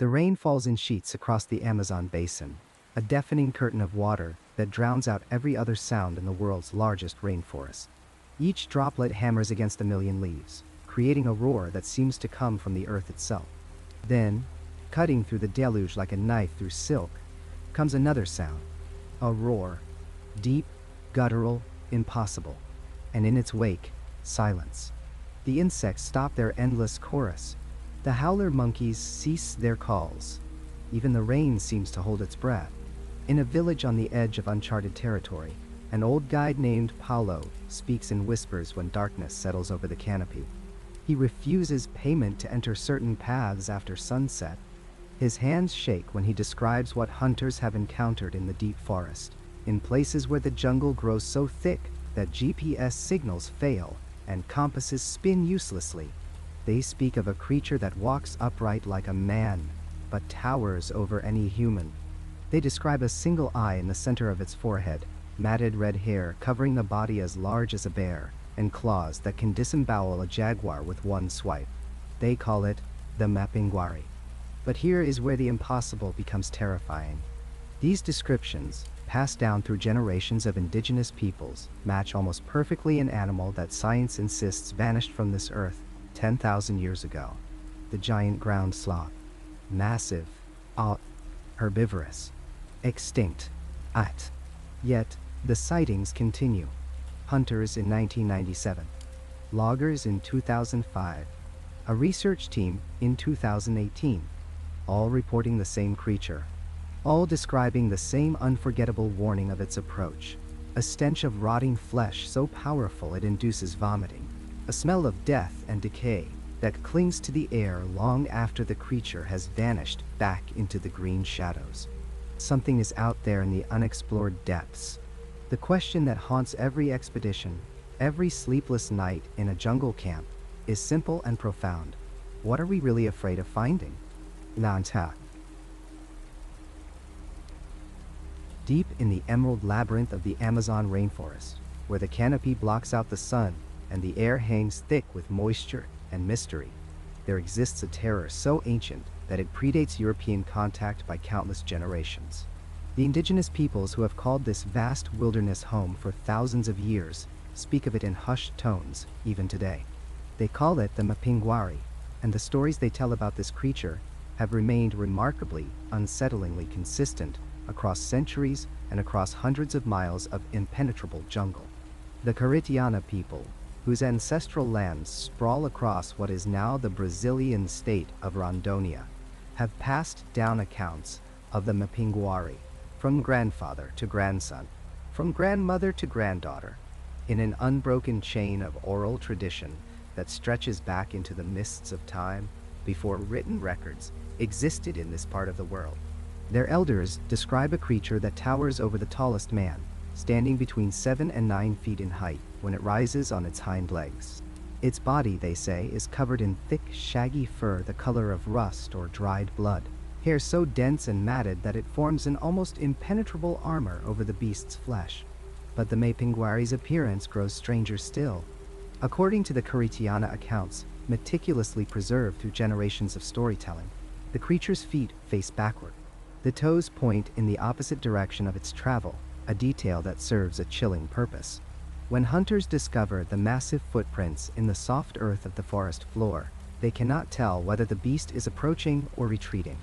The rain falls in sheets across the Amazon basin, a deafening curtain of water that drowns out every other sound in the world's largest rainforest. Each droplet hammers against a million leaves, creating a roar that seems to come from the earth itself. Then, cutting through the deluge like a knife through silk, comes another sound. A roar. Deep, guttural, impossible. And in its wake, silence. The insects stop their endless chorus. The howler monkeys cease their calls. Even the rain seems to hold its breath. In a village on the edge of uncharted territory, an old guide named Paulo speaks in whispers when darkness settles over the canopy. He refuses payment to enter certain paths after sunset. His hands shake when he describes what hunters have encountered in the deep forest, in places where the jungle grows so thick that GPS signals fail and compasses spin uselessly. They speak of a creature that walks upright like a man, but towers over any human. They describe a single eye in the center of its forehead, matted red hair covering the body as large as a bear, and claws that can disembowel a jaguar with one swipe. They call it the Mapinguari. But here is where the impossible becomes terrifying. These descriptions, passed down through generations of indigenous peoples, match almost perfectly an animal that science insists vanished from this earth 10,000 years ago. The giant ground sloth. Massive, herbivorous, extinct, Yet, the sightings continue. Hunters in 1997, loggers in 2005, a research team in 2018, all reporting the same creature, all describing the same unforgettable warning of its approach, a stench of rotting flesh so powerful it induces vomiting, a smell of death and decay that clings to the air long after the creature has vanished back into the green shadows. Something is out there in the unexplored depths. The question that haunts every expedition, every sleepless night in a jungle camp, is simple and profound. What are we really afraid of finding? Lanta. Deep in the emerald labyrinth of the Amazon rainforest, where the canopy blocks out the sun and the air hangs thick with moisture and mystery, there exists a terror so ancient that it predates European contact by countless generations. The indigenous peoples who have called this vast wilderness home for thousands of years speak of it in hushed tones, even today. They call it the Mapinguari, and the stories they tell about this creature have remained remarkably, unsettlingly consistent across centuries and across hundreds of miles of impenetrable jungle. The Caritiana people, whose ancestral lands sprawl across what is now the Brazilian state of Rondônia, have passed down accounts of the Mapinguari from grandfather to grandson, from grandmother to granddaughter, in an unbroken chain of oral tradition that stretches back into the mists of time before written records existed in this part of the world. Their elders describe a creature that towers over the tallest man, standing between 7 and 9 feet in height when it rises on its hind legs. Its body, they say, is covered in thick, shaggy fur the color of rust or dried blood, hair so dense and matted that it forms an almost impenetrable armor over the beast's flesh. But the Mapinguari's appearance grows stranger still. According to the Caritiana accounts, meticulously preserved through generations of storytelling, the creature's feet face backward. The toes point in the opposite direction of its travel, a detail that serves a chilling purpose. When hunters discover the massive footprints in the soft earth of the forest floor, they cannot tell whether the beast is approaching or retreating.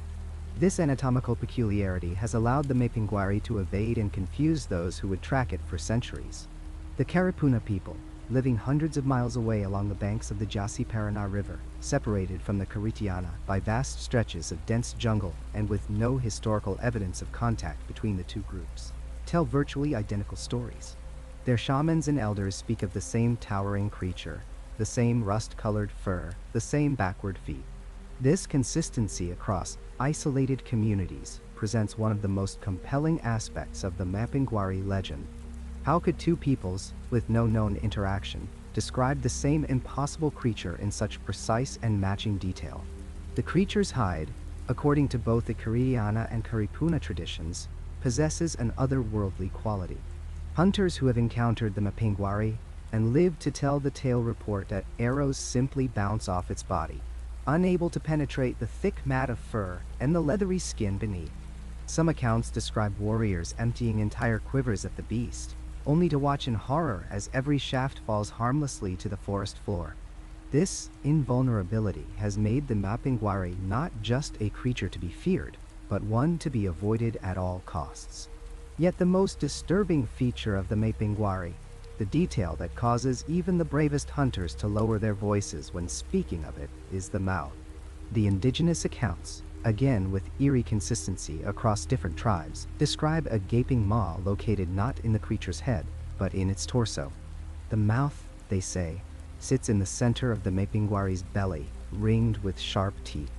This anatomical peculiarity has allowed the Mapinguari to evade and confuse those who would track it for centuries. The Caripuna people, living hundreds of miles away along the banks of the Jaci-Paraná River, separated from the Caritiana by vast stretches of dense jungle and with no historical evidence of contact between the two groups, tell virtually identical stories. Their shamans and elders speak of the same towering creature, the same rust-colored fur, the same backward feet. This consistency across isolated communities presents one of the most compelling aspects of the Mapinguari legend. How could two peoples, with no known interaction, describe the same impossible creature in such precise and matching detail? The creature's hide, according to both the Caritiana and Caripuna traditions, possesses an otherworldly quality. Hunters who have encountered the Mapinguari and lived to tell the tale report that arrows simply bounce off its body. unable to penetrate the thick mat of fur and the leathery skin beneath. Some accounts describe warriors emptying entire quivers at the beast, only to watch in horror as every shaft falls harmlessly to the forest floor. This invulnerability has made the Mapinguari not just a creature to be feared, but one to be avoided at all costs. Yet the most disturbing feature of the Mapinguari, the detail that causes even the bravest hunters to lower their voices when speaking of it, is the mouth. The indigenous accounts, again with eerie consistency across different tribes, describe a gaping maw located not in the creature's head, but in its torso. The mouth, they say, sits in the center of the Mapinguari's belly, ringed with sharp teeth.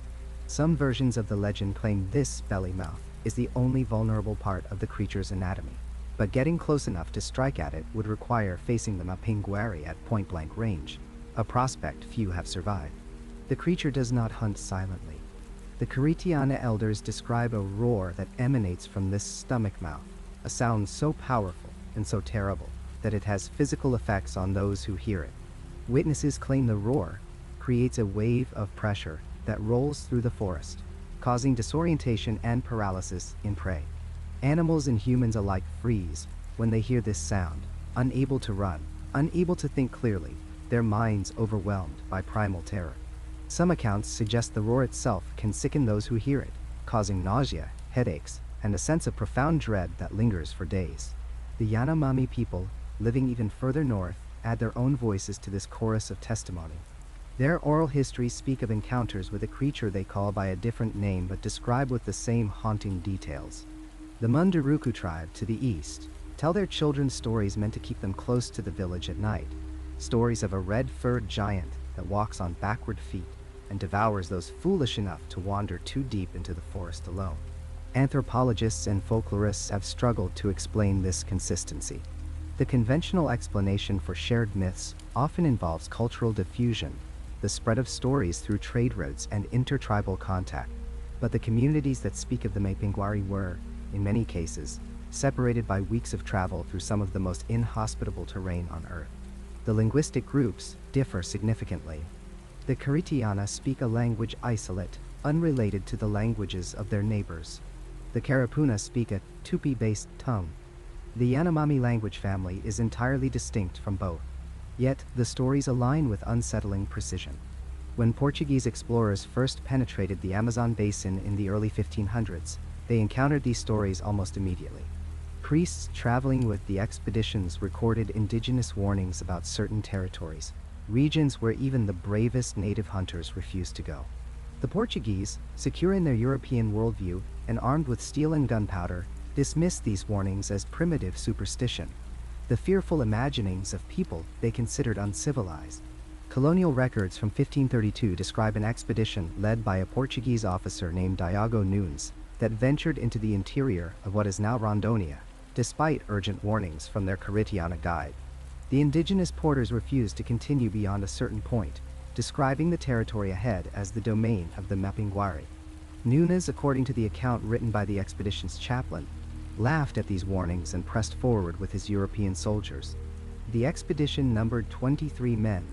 Some versions of the legend claim this belly mouth is the only vulnerable part of the creature's anatomy, but getting close enough to strike at it would require facing the Mapinguari at point-blank range, a prospect few have survived. The creature does not hunt silently. The Cryptozoology elders describe a roar that emanates from this stomach mouth, a sound so powerful and so terrible that it has physical effects on those who hear it. Witnesses claim the roar creates a wave of pressure that rolls through the forest, causing disorientation and paralysis in prey. Animals and humans alike freeze when they hear this sound, unable to run, unable to think clearly, their minds overwhelmed by primal terror. Some accounts suggest the roar itself can sicken those who hear it, causing nausea, headaches, and a sense of profound dread that lingers for days. The Yanomami people, living even further north, add their own voices to this chorus of testimony. Their oral histories speak of encounters with a creature they call by a different name but describe with the same haunting details. The Munduruku tribe to the east tell their children stories meant to keep them close to the village at night, stories of a red-furred giant that walks on backward feet and devours those foolish enough to wander too deep into the forest alone. Anthropologists and folklorists have struggled to explain this consistency. The conventional explanation for shared myths often involves cultural diffusion, the spread of stories through trade routes and intertribal contact, but the communities that speak of the Mapinguari were, in many cases, separated by weeks of travel through some of the most inhospitable terrain on Earth. The linguistic groups differ significantly. The Cryptozoology speak a language isolate, unrelated to the languages of their neighbors. The Karapuna speak a Tupi-based tongue. The Yanomami language family is entirely distinct from both. Yet, the stories align with unsettling precision. When Portuguese explorers first penetrated the Amazon basin in the early 1500s, they encountered these stories almost immediately. Priests traveling with the expeditions recorded indigenous warnings about certain territories, regions where even the bravest native hunters refused to go. The Portuguese, secure in their European worldview and armed with steel and gunpowder, dismissed these warnings as primitive superstition, the fearful imaginings of people they considered uncivilized. Colonial records from 1532 describe an expedition led by a Portuguese officer named Diogo Nunes that ventured into the interior of what is now Rondônia, despite urgent warnings from their Cryptozoology guide. The indigenous porters refused to continue beyond a certain point, describing the territory ahead as the domain of the Mapinguari. Nunes, according to the account written by the expedition's chaplain, laughed at these warnings and pressed forward with his European soldiers. The expedition numbered 23 men.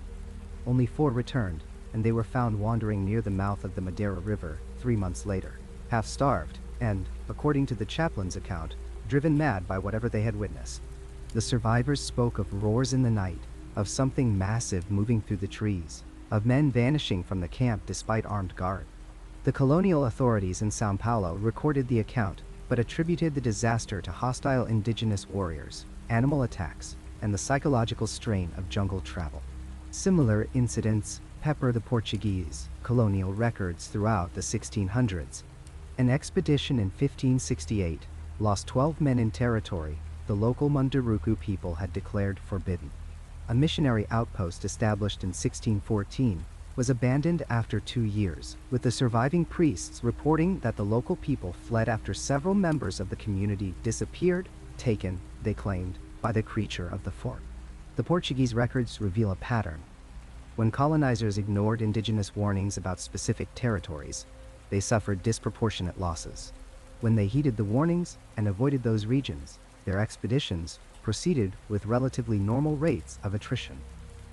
Only 4 returned, and they were found wandering near the mouth of the Madeira River 3 months later, half-starved and, according to the chaplain's account, driven mad by whatever they had witnessed. The survivors spoke of roars in the night, of something massive moving through the trees, of men vanishing from the camp despite armed guard. The colonial authorities in São Paulo recorded the account, but attributed the disaster to hostile indigenous warriors, animal attacks, and the psychological strain of jungle travel. Similar incidents pepper the Portuguese colonial records throughout the 1600s. An expedition in 1568 lost 12 men in territory the local Munduruku people had declared forbidden. A missionary outpost established in 1614 was abandoned after 2 years, with the surviving priests reporting that the local people fled after several members of the community disappeared, taken, they claimed, by the creature of the fort. The Portuguese records reveal a pattern. When colonizers ignored indigenous warnings about specific territories, they suffered disproportionate losses. When they heeded the warnings and avoided those regions, their expeditions proceeded with relatively normal rates of attrition.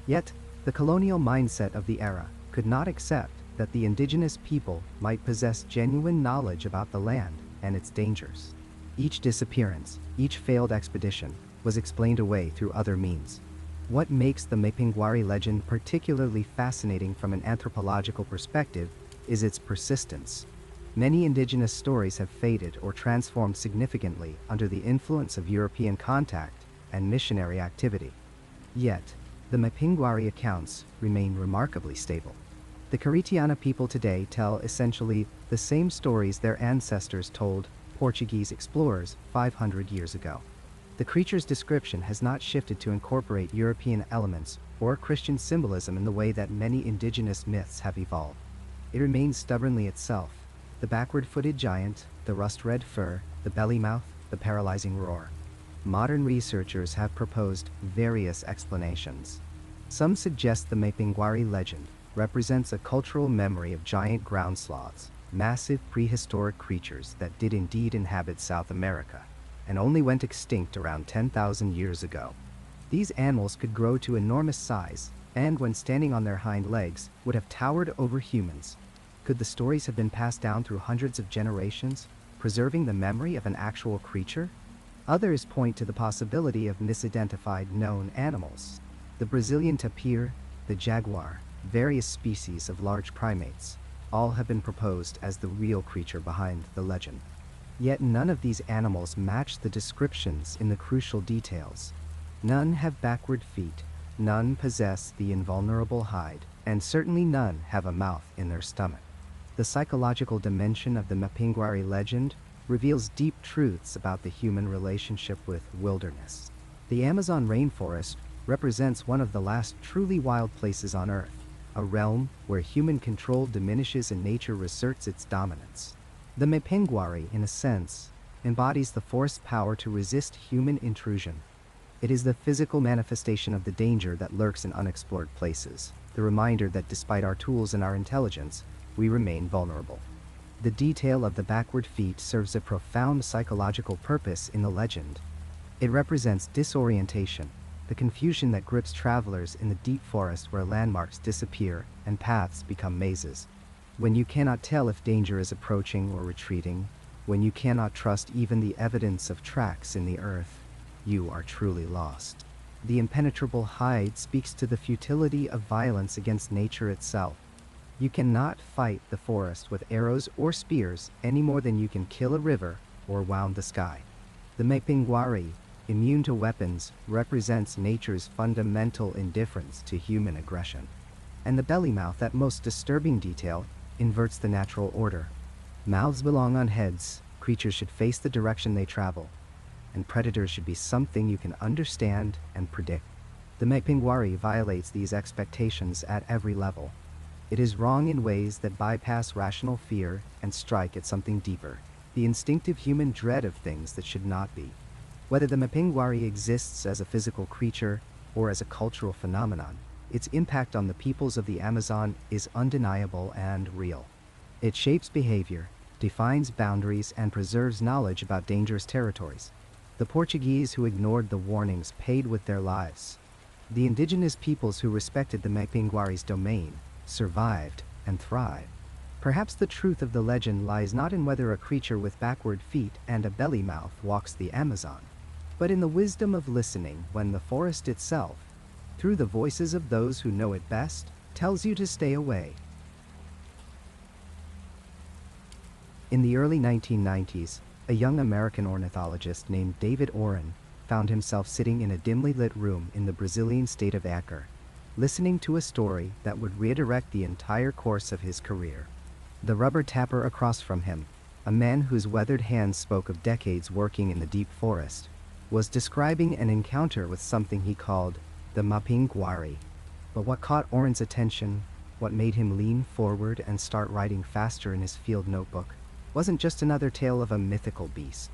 Yet, the colonial mindset of the era could not accept that the indigenous people might possess genuine knowledge about the land and its dangers. Each disappearance, each failed expedition, was explained away through other means. What makes the Mapinguari legend particularly fascinating from an anthropological perspective is its persistence. Many indigenous stories have faded or transformed significantly under the influence of European contact and missionary activity. Yet, the Mapinguari accounts remain remarkably stable. The Caritiana people today tell essentially the same stories their ancestors told Portuguese explorers 500 years ago. The creature's description has not shifted to incorporate European elements or Christian symbolism in the way that many indigenous myths have evolved. It remains stubbornly itself: the backward-footed giant, the rust-red fur, the belly mouth, the paralyzing roar. Modern researchers have proposed various explanations. Some suggest the Mapinguari legend represents a cultural memory of giant ground sloths, massive prehistoric creatures that did indeed inhabit South America, and only went extinct around 10,000 years ago. These animals could grow to enormous size, and when standing on their hind legs, would have towered over humans. Could the stories have been passed down through hundreds of generations, preserving the memory of an actual creature? Others point to the possibility of misidentified known animals. The Brazilian tapir, the jaguar, various species of large primates, all have been proposed as the real creature behind the legend. Yet none of these animals match the descriptions in the crucial details. None have backward feet, none possess the invulnerable hide, and certainly none have a mouth in their stomach. The psychological dimension of the Mapinguari legend reveals deep truths about the human relationship with wilderness. The Amazon rainforest represents one of the last truly wild places on Earth, a realm where human control diminishes and nature reasserts its dominance. The Mapinguari, in a sense, embodies the forest's power to resist human intrusion. It is the physical manifestation of the danger that lurks in unexplored places, the reminder that despite our tools and our intelligence, we remain vulnerable. The detail of the backward feet serves a profound psychological purpose in the legend. It represents disorientation, the confusion that grips travelers in the deep forest where landmarks disappear and paths become mazes. When you cannot tell if danger is approaching or retreating, when you cannot trust even the evidence of tracks in the earth, you are truly lost. The impenetrable hide speaks to the futility of violence against nature itself. You cannot fight the forest with arrows or spears any more than you can kill a river or wound the sky. The Mapinguari, immune to weapons, represents nature's fundamental indifference to human aggression. And the belly mouth, that most disturbing detail, inverts the natural order. Mouths belong on heads, creatures should face the direction they travel, and predators should be something you can understand and predict. The Mapinguari violates these expectations at every level. It is wrong in ways that bypass rational fear and strike at something deeper, the instinctive human dread of things that should not be. Whether the Mapinguari exists as a physical creature or as a cultural phenomenon, its impact on the peoples of the Amazon is undeniable and real. It shapes behavior, defines boundaries, and preserves knowledge about dangerous territories. The Portuguese who ignored the warnings paid with their lives. The indigenous peoples who respected the Mapinguari's domain survived and thrived. Perhaps the truth of the legend lies not in whether a creature with backward feet and a belly mouth walks the Amazon, but in the wisdom of listening when the forest itself, through the voices of those who know it best, tells you to stay away. In the early 1990s, a young American ornithologist named David Oren found himself sitting in a dimly lit room in the Brazilian state of Acre, listening to a story that would redirect the entire course of his career. The rubber tapper across from him, a man whose weathered hands spoke of decades working in the deep forest, was describing an encounter with something he called the Mapinguari. But what caught Oren's attention, what made him lean forward and start writing faster in his field notebook, wasn't just another tale of a mythical beast.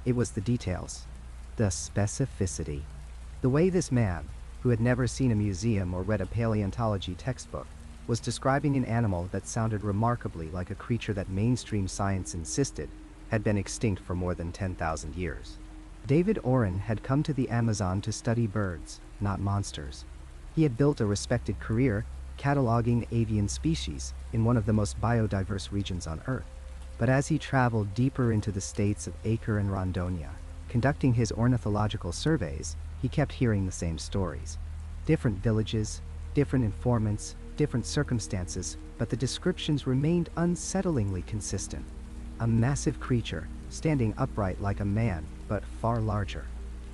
It was the details, the specificity. The way this man, who had never seen a museum or read a paleontology textbook, was describing an animal that sounded remarkably like a creature that mainstream science insisted had been extinct for more than 10,000 years. David Oren had come to the Amazon to study birds, not monsters. He had built a respected career, cataloging avian species in one of the most biodiverse regions on Earth. But as he traveled deeper into the states of Acre and Rondônia, conducting his ornithological surveys, he kept hearing the same stories. Different villages, different informants, different circumstances, but the descriptions remained unsettlingly consistent. A massive creature, standing upright like a man, but far larger.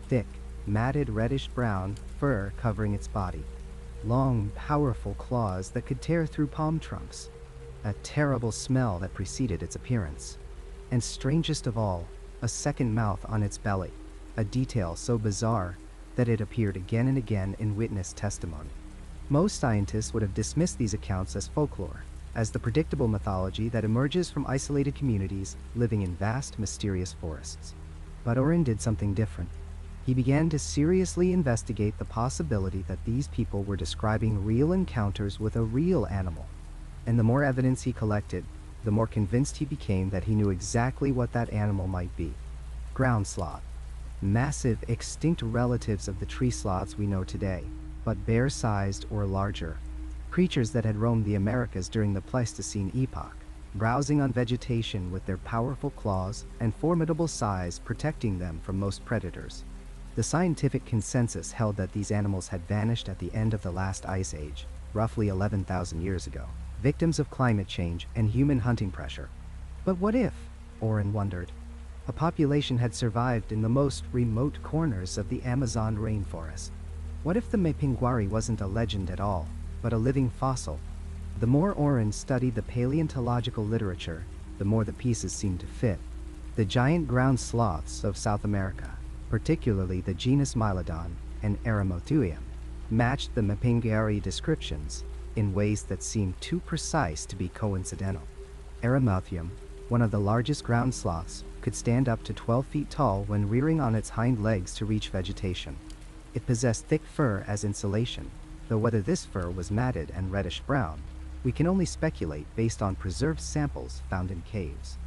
Thick, matted reddish-brown fur covering its body. Long, powerful claws that could tear through palm trunks. A terrible smell that preceded its appearance. And strangest of all, a second mouth on its belly, a detail so bizarre that it appeared again and again in witness testimony. Most scientists would have dismissed these accounts as folklore, as the predictable mythology that emerges from isolated communities living in vast, mysterious forests. But Oren did something different. He began to seriously investigate the possibility that these people were describing real encounters with a real animal. And the more evidence he collected, the more convinced he became that he knew exactly what that animal might be. Ground sloth. Massive, extinct relatives of the tree sloths we know today, but bear-sized or larger. Creatures that had roamed the Americas during the Pleistocene epoch, browsing on vegetation with their powerful claws and formidable size protecting them from most predators. The scientific consensus held that these animals had vanished at the end of the last ice age, roughly 11,000 years ago, victims of climate change and human hunting pressure. But what if, Oren wondered, a population had survived in the most remote corners of the Amazon rainforest? What if the Mapinguari wasn't a legend at all, but a living fossil? The more Oren studied the paleontological literature, the more the pieces seemed to fit. The giant ground sloths of South America, particularly the genus Mylodon and Eramothuium, matched the Mapinguari descriptions in ways that seemed too precise to be coincidental. Eramothuium, one of the largest ground sloths, could stand up to 12 feet tall when rearing on its hind legs to reach vegetation. It possessed thick fur as insulation, though whether this fur was matted and reddish-brown, we can only speculate based on preserved samples found in caves.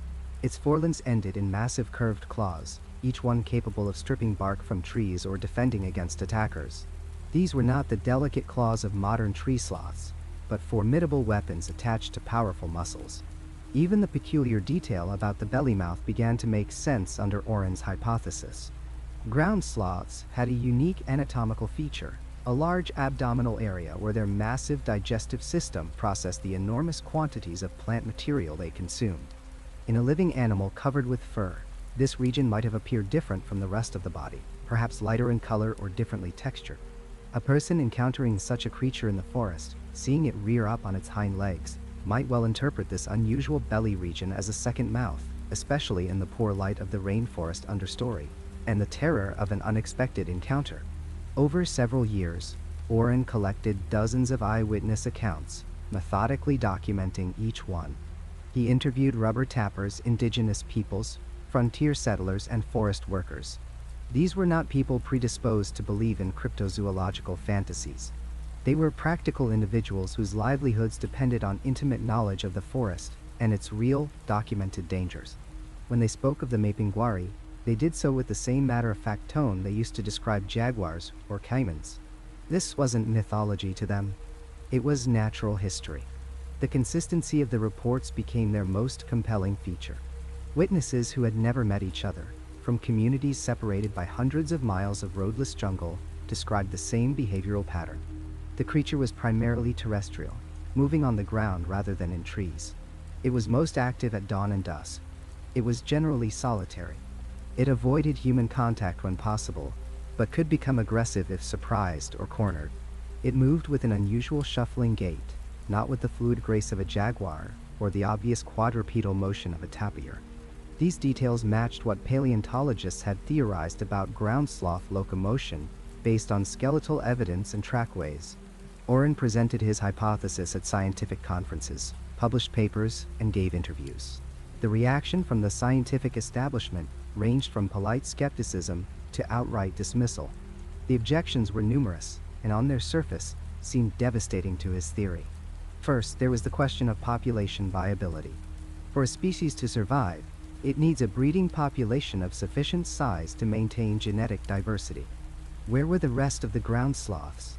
Its forelimbs ended in massive curved claws, each one capable of stripping bark from trees or defending against attackers. These were not the delicate claws of modern tree sloths, but formidable weapons attached to powerful muscles. Even the peculiar detail about the belly mouth began to make sense under Oren's hypothesis. Ground sloths had a unique anatomical feature, a large abdominal area where their massive digestive system processed the enormous quantities of plant material they consumed. In a living animal covered with fur, this region might have appeared different from the rest of the body, perhaps lighter in color or differently textured. A person encountering such a creature in the forest, seeing it rear up on its hind legs, might well interpret this unusual belly region as a second mouth, especially in the poor light of the rainforest understory, and the terror of an unexpected encounter. Over several years, Oren collected dozens of eyewitness accounts, methodically documenting each one. He interviewed rubber tappers, indigenous peoples, frontier settlers, and forest workers. These were not people predisposed to believe in cryptozoological fantasies. They were practical individuals whose livelihoods depended on intimate knowledge of the forest and its real, documented dangers. When they spoke of the Mapinguari, they did so with the same matter-of-fact tone they used to describe jaguars or caimans. This wasn't mythology to them. It was natural history. The consistency of the reports became their most compelling feature. Witnesses who had never met each other, from communities separated by hundreds of miles of roadless jungle, described the same behavioral pattern. The creature was primarily terrestrial, moving on the ground rather than in trees. It was most active at dawn and dusk. It was generally solitary. It avoided human contact when possible, but could become aggressive if surprised or cornered. It moved with an unusual shuffling gait, not with the fluid grace of a jaguar or the obvious quadrupedal motion of a tapir. These details matched what paleontologists had theorized about ground sloth locomotion based on skeletal evidence and trackways. Oren presented his hypothesis at scientific conferences, published papers, and gave interviews. The reaction from the scientific establishment ranged from polite skepticism to outright dismissal. The objections were numerous, and on their surface, seemed devastating to his theory. First, there was the question of population viability. For a species to survive, it needs a breeding population of sufficient size to maintain genetic diversity. Where were the rest of the ground sloths?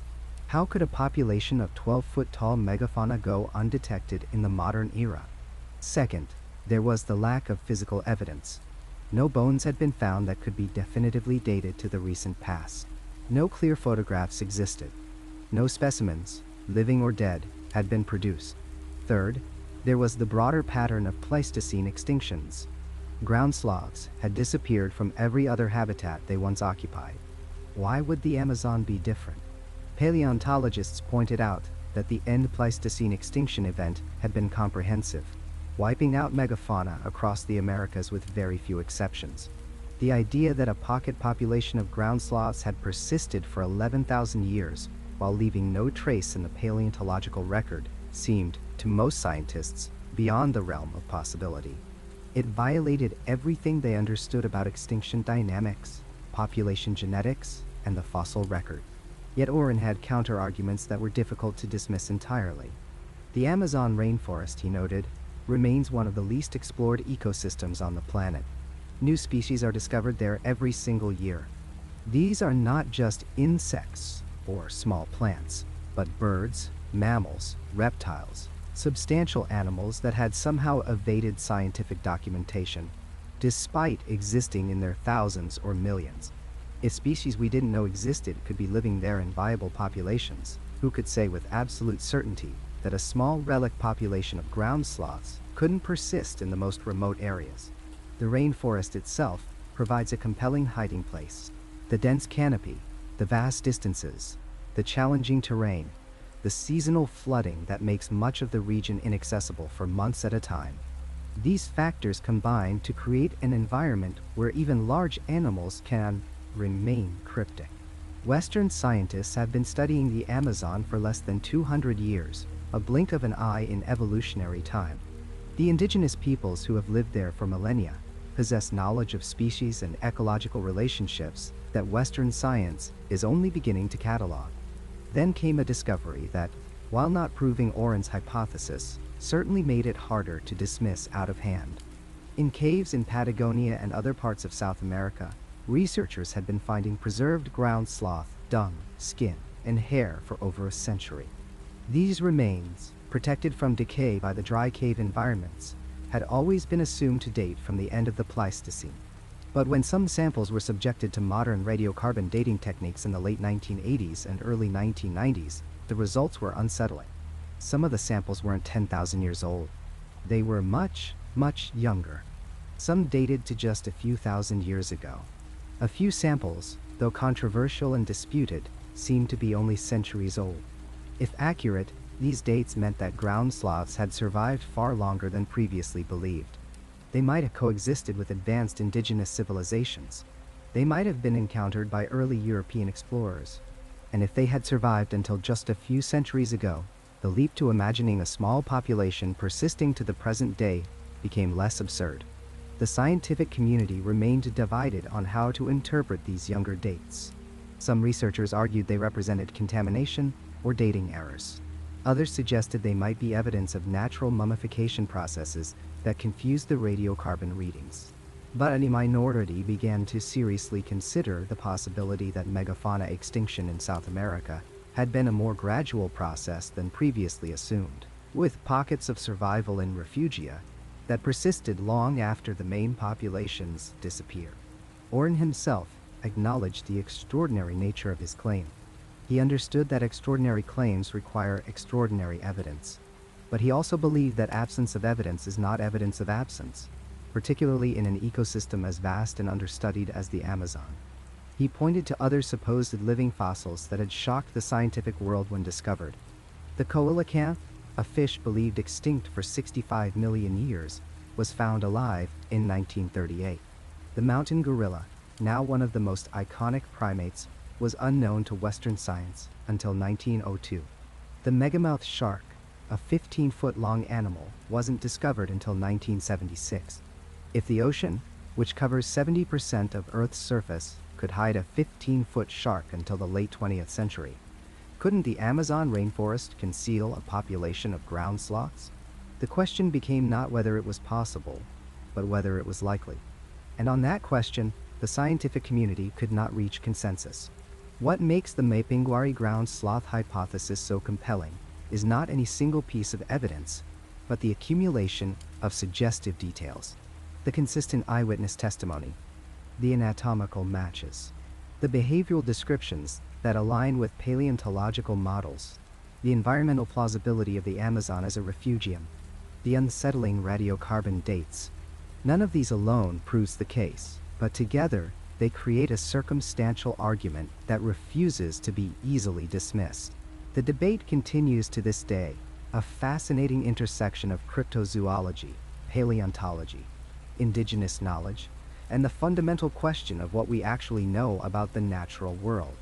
How could a population of 12-foot-tall megafauna go undetected in the modern era? Second, there was the lack of physical evidence. No bones had been found that could be definitively dated to the recent past. No clear photographs existed. No specimens, living or dead, had been produced. Third, there was the broader pattern of Pleistocene extinctions. Ground sloths had disappeared from every other habitat they once occupied. Why would the Amazon be different? Paleontologists pointed out that the end Pleistocene extinction event had been comprehensive, wiping out megafauna across the Americas with very few exceptions. The idea that a pocket population of ground sloths had persisted for 11,000 years while leaving no trace in the paleontological record seemed, to most scientists, beyond the realm of possibility. It violated everything they understood about extinction dynamics, population genetics, and the fossil record. Yet Oren had counter-arguments that were difficult to dismiss entirely. The Amazon rainforest, he noted, remains one of the least explored ecosystems on the planet. New species are discovered there every single year. These are not just insects or small plants, but birds, mammals, reptiles, substantial animals that had somehow evaded scientific documentation, despite existing in their thousands or millions. If species we didn't know existed could be living there in viable populations, who could say with absolute certainty that a small relic population of ground sloths couldn't persist in the most remote areas? The rainforest itself provides a compelling hiding place. The dense canopy, the vast distances, the challenging terrain, the seasonal flooding that makes much of the region inaccessible for months at a time. These factors combine to create an environment where even large animals can remain cryptic. Western scientists have been studying the Amazon for less than 200 years, a blink of an eye in evolutionary time. The indigenous peoples who have lived there for millennia possess knowledge of species and ecological relationships that Western science is only beginning to catalog. Then came a discovery that, while not proving Oren's hypothesis, certainly made it harder to dismiss out of hand. In caves in Patagonia and other parts of South America, researchers had been finding preserved ground sloth dung, skin, and hair for over a century. These remains, protected from decay by the dry cave environments, had always been assumed to date from the end of the Pleistocene. But when some samples were subjected to modern radiocarbon dating techniques in the late 1980s and early 1990s, the results were unsettling. Some of the samples weren't 10,000 years old. They were much, much younger. Some dated to just a few thousand years ago. A few samples, though controversial and disputed, seemed to be only centuries old. If accurate, these dates meant that ground sloths had survived far longer than previously believed. They might have coexisted with advanced indigenous civilizations. They might have been encountered by early European explorers. And if they had survived until just a few centuries ago, the leap to imagining a small population persisting to the present day became less absurd. The scientific community remained divided on how to interpret these younger dates. Some researchers argued they represented contamination or dating errors. Others suggested they might be evidence of natural mummification processes that confused the radiocarbon readings. But a minority began to seriously consider the possibility that megafauna extinction in South America had been a more gradual process than previously assumed, with pockets of survival in refugia that persisted long after the main populations disappeared. Oren himself acknowledged the extraordinary nature of his claim. He understood that extraordinary claims require extraordinary evidence, but he also believed that absence of evidence is not evidence of absence, particularly in an ecosystem as vast and understudied as the Amazon. He pointed to other supposed living fossils that had shocked the scientific world when discovered. The coelacanth, a fish believed extinct for 65 million years, was found alive in 1938. The mountain gorilla, now one of the most iconic primates, was unknown to Western science until 1902. The megamouth shark, a 15-foot-long animal, wasn't discovered until 1976. If the ocean, which covers 70% of Earth's surface, could hide a 15-foot shark until the late 20th century, couldn't the Amazon rainforest conceal a population of ground sloths? The question became not whether it was possible, but whether it was likely. And on that question, the scientific community could not reach consensus. What makes the Mapinguari ground sloth hypothesis so compelling is not any single piece of evidence, but the accumulation of suggestive details, the consistent eyewitness testimony, the anatomical matches, the behavioral descriptions that align with paleontological models, the environmental plausibility of the Amazon as a refugium, the unsettling radiocarbon dates. None of these alone proves the case, but together they create a circumstantial argument that refuses to be easily dismissed. The debate continues to this day, a fascinating intersection of cryptozoology, paleontology, indigenous knowledge, and the fundamental question of what we actually know about the natural world.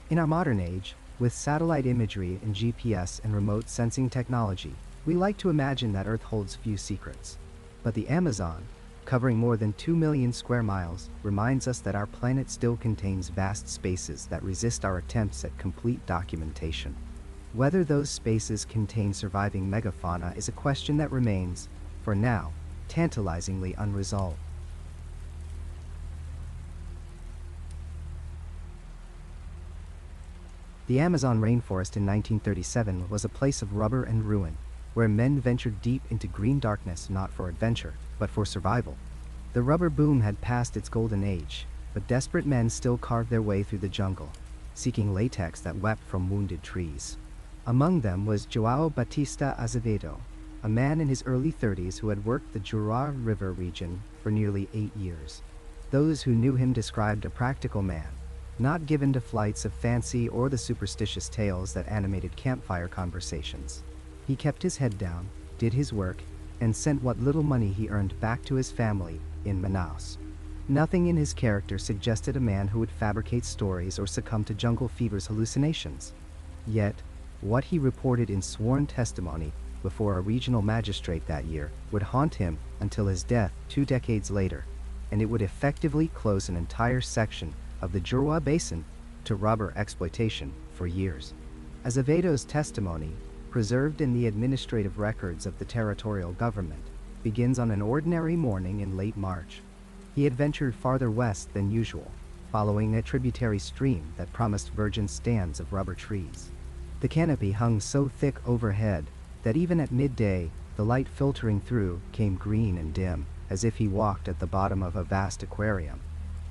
In our modern age, with satellite imagery and GPS and remote sensing technology, we like to imagine that Earth holds few secrets. But the Amazon, covering more than 2 million square miles, reminds us that our planet still contains vast spaces that resist our attempts at complete documentation. Whether those spaces contain surviving megafauna is a question that remains, for now, tantalizingly unresolved. The Amazon rainforest in 1937 was a place of rubber and ruin, where men ventured deep into green darkness not for adventure, but for survival. The rubber boom had passed its golden age, but desperate men still carved their way through the jungle, seeking latex that wept from wounded trees. Among them was João Batista Azevedo, a man in his early 30s who had worked the Javari River region for nearly 8 years. Those who knew him described a practical man, not given to flights of fancy or the superstitious tales that animated campfire conversations. He kept his head down, did his work, and sent what little money he earned back to his family in Manaus. Nothing in his character suggested a man who would fabricate stories or succumb to jungle fever's hallucinations. Yet, what he reported in sworn testimony before a regional magistrate that year would haunt him until his death 2 decades later, and it would effectively close an entire section of the Javari Basin to rubber exploitation for years. Azevedo's testimony, preserved in the administrative records of the territorial government, begins on an ordinary morning in late March. He had ventured farther west than usual, following a tributary stream that promised virgin stands of rubber trees. The canopy hung so thick overhead that even at midday, the light filtering through came green and dim, as if he walked at the bottom of a vast aquarium.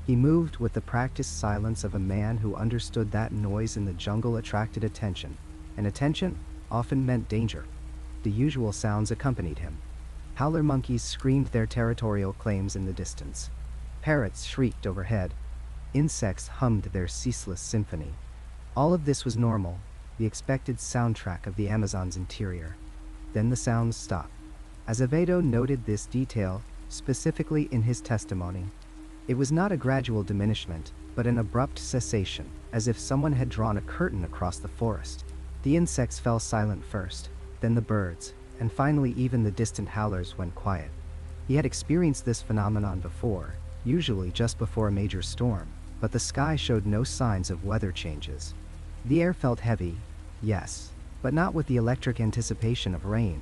He moved with the practiced silence of a man who understood that noise in the jungle attracted attention, and attention often meant danger. The usual sounds accompanied him. Howler monkeys screamed their territorial claims in the distance. Parrots shrieked overhead. Insects hummed their ceaseless symphony. All of this was normal, the expected soundtrack of the Amazon's interior. Then the sounds stopped. Azevedo noted this detail specifically in his testimony. It was not a gradual diminishment, but an abrupt cessation, as if someone had drawn a curtain across the forest. The insects fell silent first, then the birds, and finally even the distant howlers went quiet. He had experienced this phenomenon before, usually just before a major storm, but the sky showed no signs of weather changes. The air felt heavy, yes, but not with the electric anticipation of rain.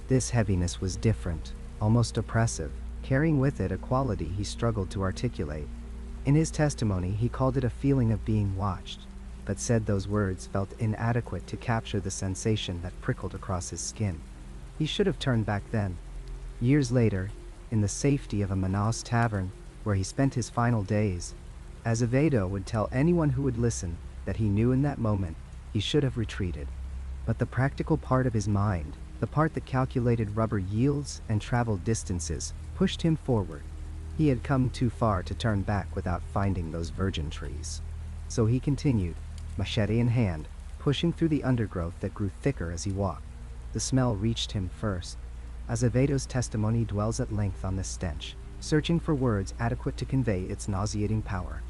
This heaviness was different, almost oppressive, carrying with it a quality he struggled to articulate. In his testimony, he called it a feeling of being watched, but said those words felt inadequate to capture the sensation that prickled across his skin. He should have turned back then. Years later, in the safety of a Manaus tavern, where he spent his final days, Azevedo would tell anyone who would listen that he knew in that moment he should have retreated. But the practical part of his mind, the part that calculated rubber yields and traveled distances, pushed him forward. He had come too far to turn back without finding those virgin trees. So he continued, machete in hand, pushing through the undergrowth that grew thicker as he walked. The smell reached him first. Azevedo's testimony dwells at length on this stench, searching for words adequate to convey its nauseating power.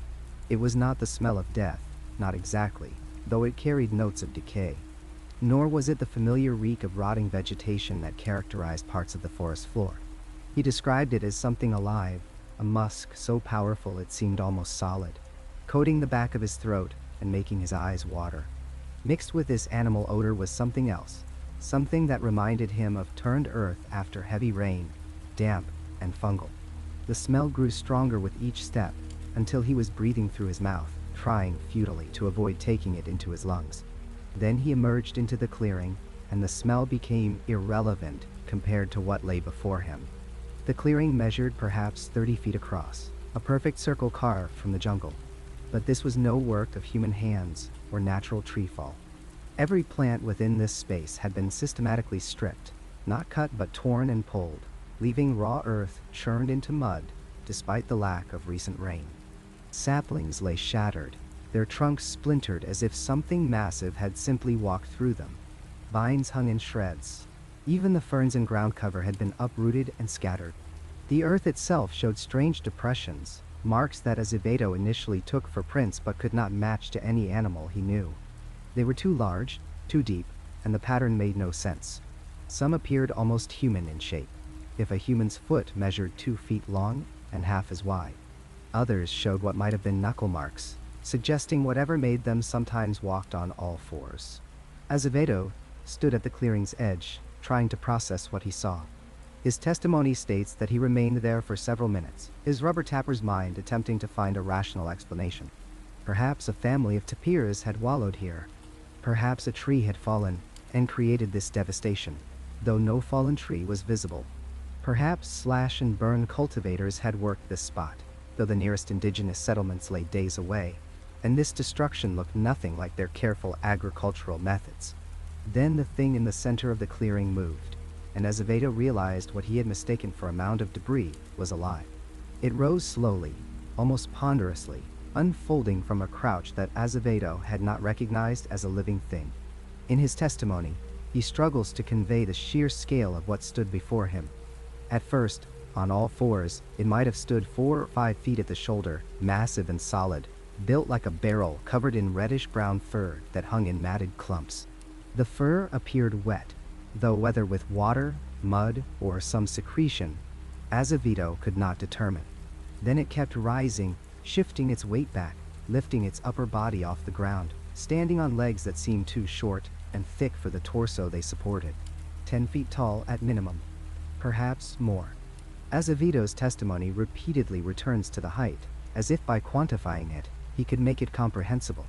It was not the smell of death, not exactly, though it carried notes of decay. Nor was it the familiar reek of rotting vegetation that characterized parts of the forest floor. He described it as something alive, a musk so powerful it seemed almost solid, coating the back of his throat and making his eyes water. Mixed with this animal odor was something else, something that reminded him of turned earth after heavy rain, damp and fungal. The smell grew stronger with each step, until he was breathing through his mouth, trying futilely to avoid taking it into his lungs. Then he emerged into the clearing, and the smell became irrelevant compared to what lay before him. The clearing measured perhaps 30 feet across, a perfect circle carved from the jungle. But this was no work of human hands or natural treefall. Every plant within this space had been systematically stripped, not cut but torn and pulled, leaving raw earth churned into mud despite the lack of recent rain. Saplings lay shattered, their trunks splintered as if something massive had simply walked through them. Vines hung in shreds. Even the ferns and ground cover had been uprooted and scattered. The earth itself showed strange depressions, marks that Azevedo initially took for prints but could not match to any animal he knew. They were too large, too deep, and the pattern made no sense. Some appeared almost human in shape, if a human's foot measured 2 feet long and half as wide. Others showed what might have been knuckle marks, suggesting whatever made them sometimes walked on all fours. Azevedo stood at the clearing's edge, trying to process what he saw. His testimony states that he remained there for several minutes, his rubber tapper's mind attempting to find a rational explanation. Perhaps a family of tapirs had wallowed here. Perhaps a tree had fallen and created this devastation, though no fallen tree was visible. Perhaps slash and burn cultivators had worked this spot, though the nearest indigenous settlements lay days away, and this destruction looked nothing like their careful agricultural methods. Then the thing in the center of the clearing moved, and Azevedo realized what he had mistaken for a mound of debris was alive. It rose slowly, almost ponderously, unfolding from a crouch that Azevedo had not recognized as a living thing. In his testimony, he struggles to convey the sheer scale of what stood before him. At first, on all fours, it might have stood 4 or 5 feet at the shoulder, massive and solid, built like a barrel covered in reddish-brown fur that hung in matted clumps. The fur appeared wet, though whether with water, mud, or some secretion, Azevedo could not determine. Then it kept rising, shifting its weight back, lifting its upper body off the ground, standing on legs that seemed too short and thick for the torso they supported. 10 feet tall at minimum, perhaps more. Azevedo's testimony repeatedly returns to the height, as if by quantifying it, he could make it comprehensible.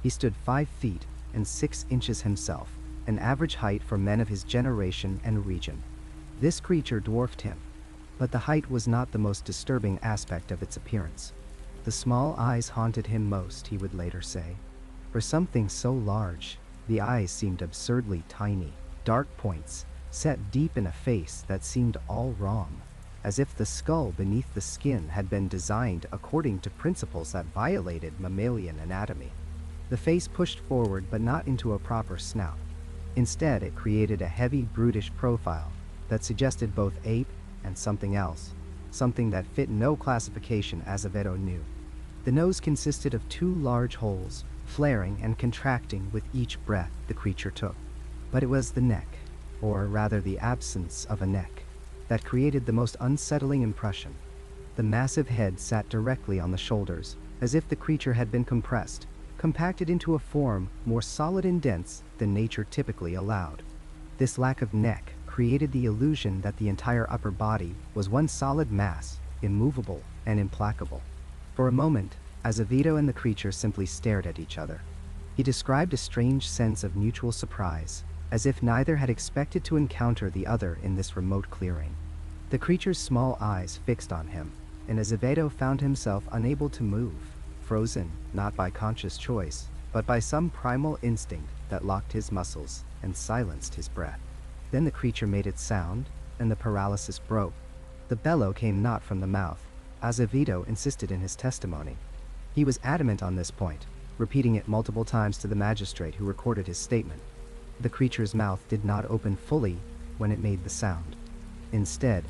He stood 5 feet and 6 inches himself, an average height for men of his generation and region. This creature dwarfed him, but the height was not the most disturbing aspect of its appearance. The small eyes haunted him most, he would later say. For something so large, the eyes seemed absurdly tiny, dark points, set deep in a face that seemed all wrong, as if the skull beneath the skin had been designed according to principles that violated mammalian anatomy. The face pushed forward but not into a proper snout. Instead, it created a heavy, brutish profile that suggested both ape and something else, something that fit no classification Azevedo knew. The nose consisted of 2 large holes, flaring and contracting with each breath the creature took. But it was the neck, or rather the absence of a neck, that created the most unsettling impression. The massive head sat directly on the shoulders, as if the creature had been compressed, compacted into a form more solid and dense than nature typically allowed. This lack of neck created the illusion that the entire upper body was one solid mass, immovable and implacable. For a moment, Azevedo and the creature simply stared at each other. He described a strange sense of mutual surprise, as if neither had expected to encounter the other in this remote clearing. The creature's small eyes fixed on him, and Azevedo found himself unable to move, frozen not by conscious choice, but by some primal instinct that locked his muscles and silenced his breath. Then the creature made its sound, and the paralysis broke. The bellow came not from the mouth, Azevedo insisted in his testimony. He was adamant on this point, repeating it multiple times to the magistrate who recorded his statement. The creature's mouth did not open fully when it made the sound. Instead,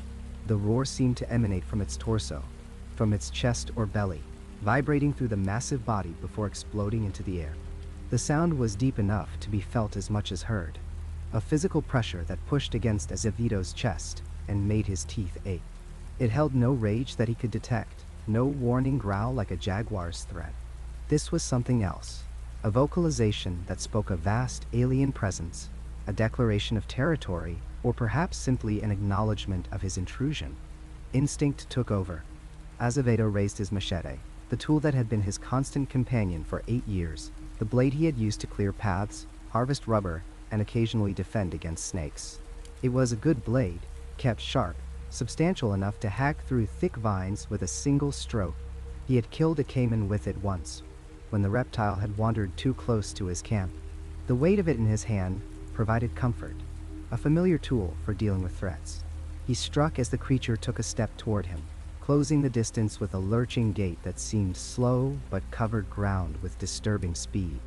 the roar seemed to emanate from its torso, from its chest or belly, vibrating through the massive body before exploding into the air. The sound was deep enough to be felt as much as heard, a physical pressure that pushed against Azevedo's chest and made his teeth ache. It held no rage that he could detect, no warning growl like a jaguar's threat. This was something else, a vocalization that spoke a vast alien presence, a declaration of territory, or perhaps simply an acknowledgement of his intrusion. Instinct took over. Azevedo raised his machete, the tool that had been his constant companion for 8 years, the blade he had used to clear paths, harvest rubber, and occasionally defend against snakes. It was a good blade, kept sharp, substantial enough to hack through thick vines with a single stroke. He had killed a caiman with it once, when the reptile had wandered too close to his camp. The weight of it in his hand provided comfort, a familiar tool for dealing with threats. He struck as the creature took a step toward him, closing the distance with a lurching gait that seemed slow but covered ground with disturbing speed.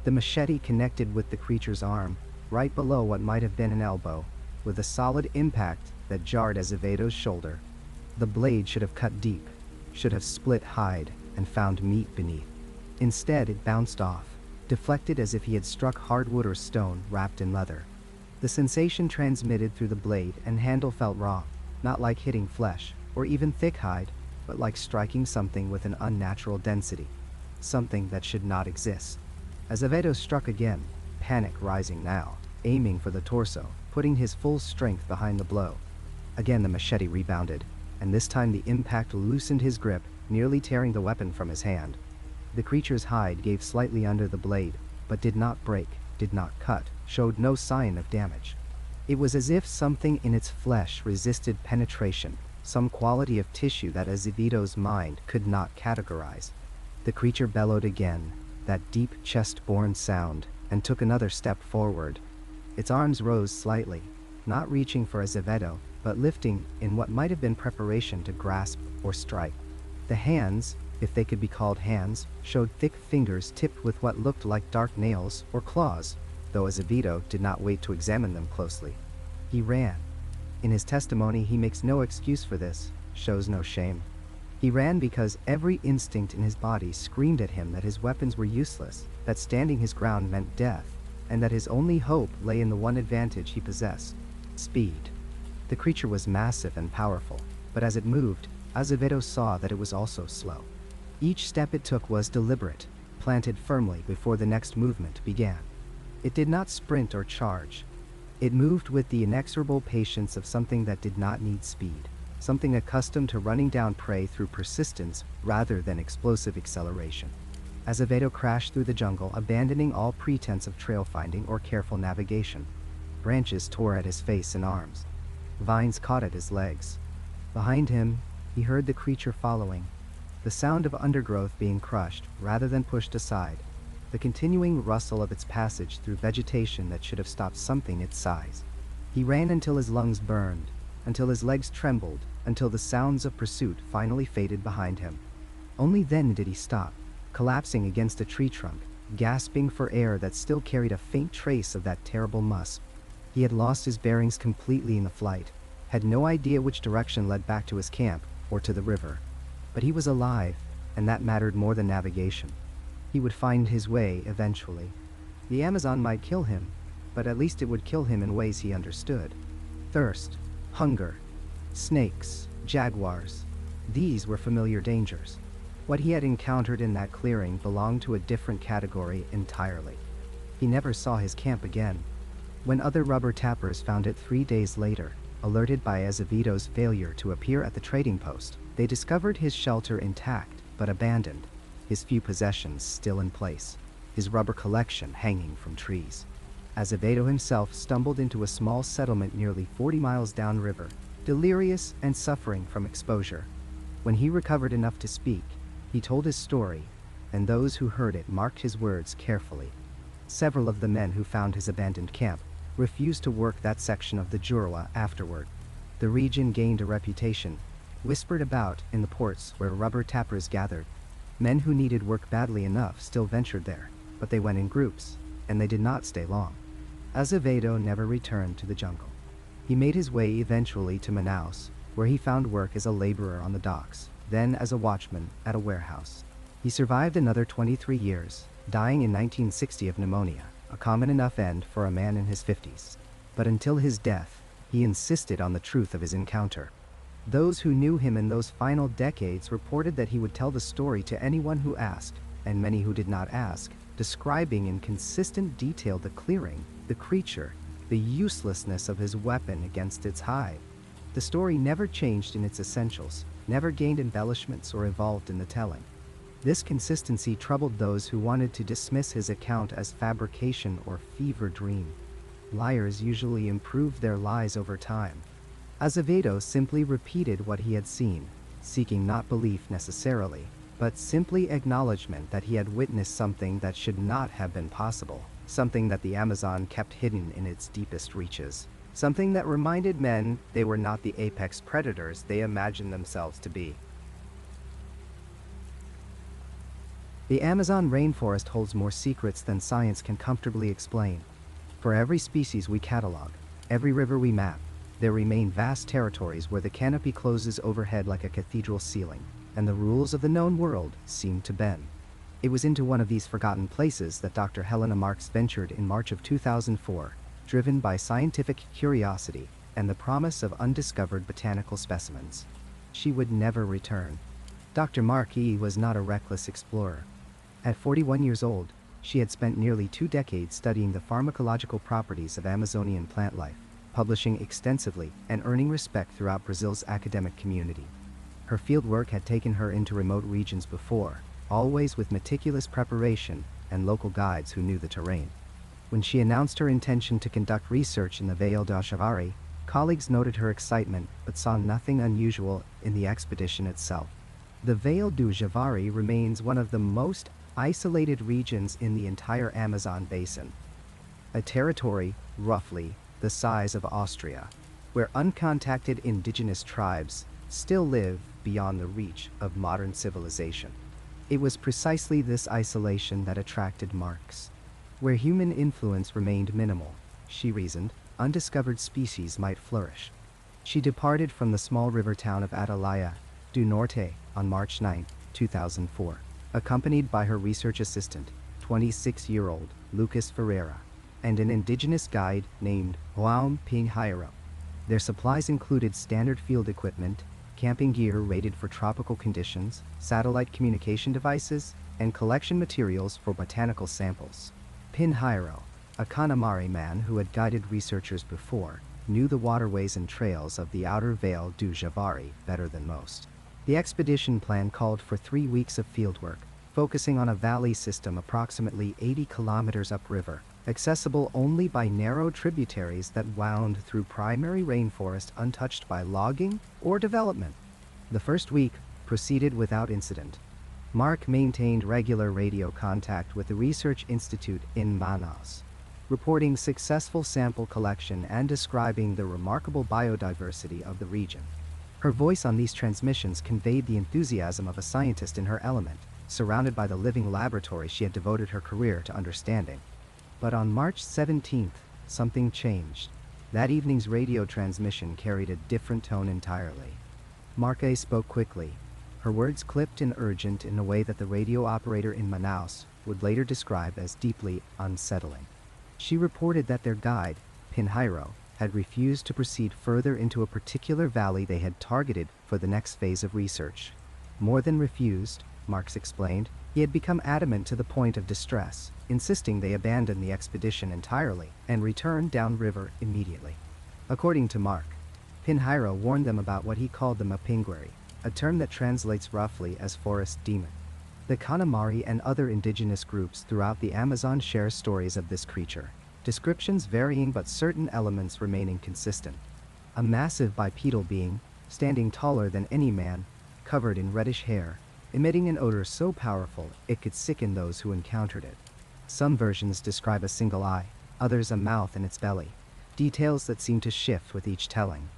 The machete connected with the creature's arm, right below what might have been an elbow, with a solid impact that jarred Azevedo's shoulder. The blade should have cut deep, should have split hide and found meat beneath. Instead, it bounced off, deflected as if he had struck hardwood or stone wrapped in leather. The sensation transmitted through the blade and handle felt raw, not like hitting flesh or even thick hide, but like striking something with an unnatural density, something that should not exist. Azevedo struck again, panic rising now, aiming for the torso, putting his full strength behind the blow. Again the machete rebounded, and this time the impact loosened his grip, nearly tearing the weapon from his hand. The creature's hide gave slightly under the blade, but did not break, did not cut, showed no sign of damage. It was as if something in its flesh resisted penetration, some quality of tissue that Azevedo's mind could not categorize. The creature bellowed again, that deep chest-borne sound, and took another step forward. Its arms rose slightly, not reaching for Azevedo, but lifting in what might have been preparation to grasp or strike. The hands, if they could be called hands, showed thick fingers tipped with what looked like dark nails or claws, though Azevedo did not wait to examine them closely. He ran. In his testimony, he makes no excuse for this, shows no shame. He ran because every instinct in his body screamed at him that his weapons were useless, that standing his ground meant death, and that his only hope lay in the one advantage he possessed: speed. The creature was massive and powerful, but as it moved, Azevedo saw that it was also slow. Each step it took was deliberate, planted firmly before the next movement began. It did not sprint or charge. It moved with the inexorable patience of something that did not need speed, something accustomed to running down prey through persistence rather than explosive acceleration. Azevedo crashed through the jungle, abandoning all pretense of trail finding or careful navigation. Branches tore at his face and arms. Vines caught at his legs. Behind him, he heard the creature following, the sound of undergrowth being crushed rather than pushed aside, the continuing rustle of its passage through vegetation that should have stopped something its size. He ran until his lungs burned, until his legs trembled, until the sounds of pursuit finally faded behind him. Only then did he stop, collapsing against a tree trunk, gasping for air that still carried a faint trace of that terrible musk. He had lost his bearings completely in the flight, had no idea which direction led back to his camp or to the river. But he was alive, and that mattered more than navigation. He would find his way eventually. The Amazon might kill him, but at least it would kill him in ways he understood. Thirst, hunger, snakes, jaguars. These were familiar dangers. What he had encountered in that clearing belonged to a different category entirely. He never saw his camp again. When other rubber tappers found it 3 days later, alerted by Azevedo's failure to appear at the trading post, they discovered his shelter intact but abandoned, his few possessions still in place, his rubber collection hanging from trees. Azevedo himself stumbled into a small settlement nearly 40 miles downriver, delirious and suffering from exposure. When he recovered enough to speak, he told his story, and those who heard it marked his words carefully. Several of the men who found his abandoned camp refused to work that section of the Jurawa afterward. The region gained a reputation, whispered about in the ports where rubber tappers gathered. Men who needed work badly enough still ventured there, but they went in groups, and they did not stay long. Azevedo never returned to the jungle. He made his way eventually to Manaus, where he found work as a laborer on the docks, then as a watchman at a warehouse. He survived another 23 years, dying in 1960 of pneumonia, a common enough end for a man in his 50s. But until his death, he insisted on the truth of his encounter. Those who knew him in those final decades reported that he would tell the story to anyone who asked, and many who did not ask, describing in consistent detail the clearing, the creature, the uselessness of his weapon against its hide. The story never changed in its essentials, never gained embellishments or evolved in the telling. This consistency troubled those who wanted to dismiss his account as fabrication or fever dream. Liars usually improved their lies over time. Azevedo simply repeated what he had seen, seeking not belief necessarily, but simply acknowledgement that he had witnessed something that should not have been possible, something that the Amazon kept hidden in its deepest reaches, something that reminded men they were not the apex predators they imagined themselves to be. The Amazon rainforest holds more secrets than science can comfortably explain. For every species we catalog, every river we map, there remain vast territories where the canopy closes overhead like a cathedral ceiling, and the rules of the known world seem to bend. It was into one of these forgotten places that Dr. Helena Marks ventured in March of 2004, driven by scientific curiosity and the promise of undiscovered botanical specimens. She would never return. Dr. Markey was not a reckless explorer. At 41 years old, she had spent nearly 2 decades studying the pharmacological properties of Amazonian plant life, publishing extensively and earning respect throughout Brazil's academic community. Her fieldwork had taken her into remote regions before, always with meticulous preparation and local guides who knew the terrain. When she announced her intention to conduct research in the Vale do Javari, colleagues noted her excitement but saw nothing unusual in the expedition itself. The Vale do Javari remains one of the most isolated regions in the entire Amazon basin, a territory roughly the size of Austria, where uncontacted indigenous tribes still live beyond the reach of modern civilization. It was precisely this isolation that attracted Marks. Where human influence remained minimal, she reasoned, undiscovered species might flourish. She departed from the small river town of Atalaya do Norte on March 9, 2004. Accompanied by her research assistant, 26-year-old Lucas Ferreira, and an indigenous guide named João Pinheiro. Their supplies included standard field equipment, camping gear rated for tropical conditions, satellite communication devices, and collection materials for botanical samples. Pinheiro, a Canopy man who had guided researchers before, knew the waterways and trails of the outer Vale do Javari better than most. The expedition plan called for 3 weeks of fieldwork, focusing on a valley system approximately 80 kilometers upriver, accessible only by narrow tributaries that wound through primary rainforest untouched by logging or development. The first week proceeded without incident. Mark maintained regular radio contact with the Research Institute in Manaus, reporting successful sample collection and describing the remarkable biodiversity of the region. Her voice on these transmissions conveyed the enthusiasm of a scientist in her element, surrounded by the living laboratory she had devoted her career to understanding. But on March 17th, something changed. That evening's radio transmission carried a different tone entirely. Marque spoke quickly, her words clipped and urgent in a way that the radio operator in Manaus would later describe as deeply unsettling. She reported that their guide, Pinheiro, had refused to proceed further into a particular valley they had targeted for the next phase of research. More than refused, Marks explained, he had become adamant to the point of distress, insisting they abandon the expedition entirely and return downriver immediately. According to Mark, Pinheiro warned them about what he called the Mapinguari, a term that translates roughly as forest demon. The Canopy and other indigenous groups throughout the Amazon share stories of this creature, descriptions varying but certain elements remaining consistent. A massive bipedal being, standing taller than any man, covered in reddish hair, emitting an odor so powerful it could sicken those who encountered it. Some versions describe a single eye, others a mouth in its belly, details that seem to shift with each telling.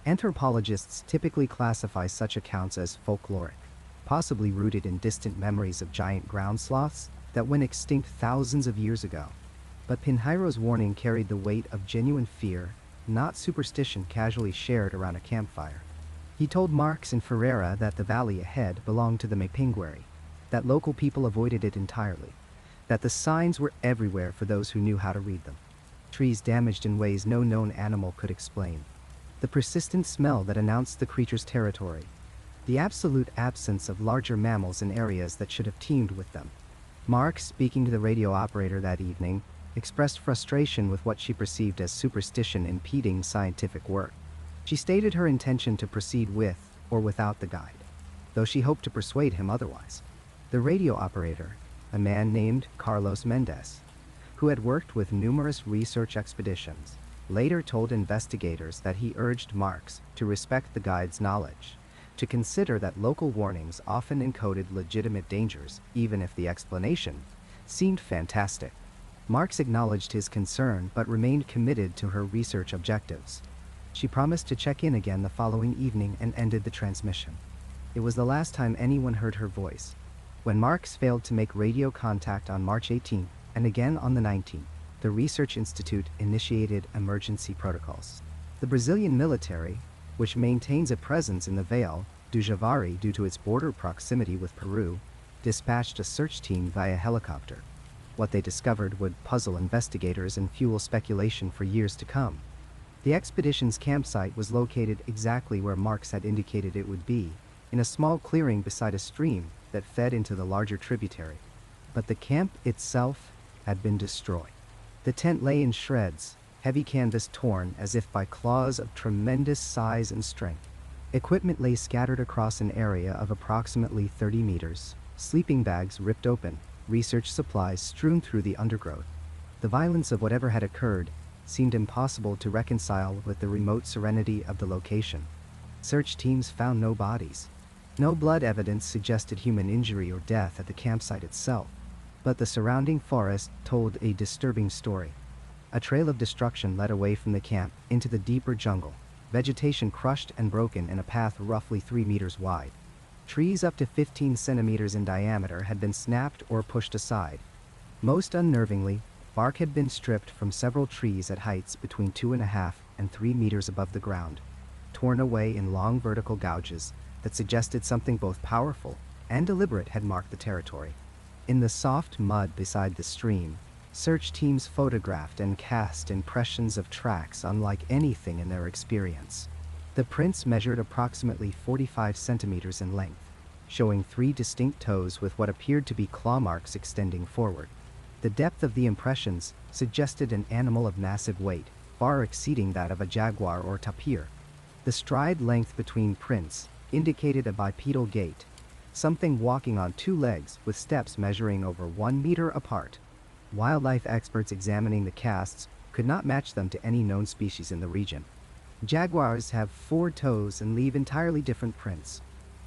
Anthropologists typically classify such accounts as folkloric, possibly rooted in distant memories of giant ground sloths that went extinct thousands of years ago. But Pinheiro's warning carried the weight of genuine fear, not superstition casually shared around a campfire. He told Marks and Ferreira that the valley ahead belonged to the Mapinguari, that local people avoided it entirely, that the signs were everywhere for those who knew how to read them. Trees damaged in ways no known animal could explain. The persistent smell that announced the creature's territory. The absolute absence of larger mammals in areas that should have teemed with them. Marks, speaking to the radio operator that evening, expressed frustration with what she perceived as superstition impeding scientific work. She stated her intention to proceed with or without the guide, though she hoped to persuade him otherwise. The radio operator, a man named Carlos Mendez, who had worked with numerous research expeditions, later told investigators that he urged Marks to respect the guide's knowledge, to consider that local warnings often encoded legitimate dangers, even if the explanation seemed fantastic. Marks acknowledged his concern but remained committed to her research objectives. She promised to check in again the following evening and ended the transmission. It was the last time anyone heard her voice. When Marks failed to make radio contact on March 18th and again on the 19th, the Research Institute initiated emergency protocols. The Brazilian military, which maintains a presence in the Vale do Javari due to its border proximity with Peru, dispatched a search team via helicopter. What they discovered would puzzle investigators and fuel speculation for years to come. The expedition's campsite was located exactly where Marks had indicated it would be, in a small clearing beside a stream that fed into the larger tributary. But the camp itself had been destroyed. The tent lay in shreds, heavy canvas torn as if by claws of tremendous size and strength. Equipment lay scattered across an area of approximately 30 meters, sleeping bags ripped open, research supplies strewn through the undergrowth. The violence of whatever had occurred seemed impossible to reconcile with the remote serenity of the location. Search teams found no bodies. No blood evidence suggested human injury or death at the campsite itself, but the surrounding forest told a disturbing story. A trail of destruction led away from the camp into the deeper jungle, vegetation crushed and broken in a path roughly 3 meters wide. Trees up to 15 centimeters in diameter had been snapped or pushed aside. Most unnervingly, bark had been stripped from several trees at heights between 2.5 and 3 meters above the ground, torn away in long vertical gouges that suggested something both powerful and deliberate had marked the territory. In the soft mud beside the stream, search teams photographed and cast impressions of tracks unlike anything in their experience. The prints measured approximately 45 centimeters in length, showing 3 distinct toes with what appeared to be claw marks extending forward. The depth of the impressions suggested an animal of massive weight, far exceeding that of a jaguar or tapir. The stride length between prints indicated a bipedal gait, something walking on 2 legs with steps measuring over 1 meter apart. Wildlife experts examining the casts could not match them to any known species in the region. Jaguars have 4 toes and leave entirely different prints.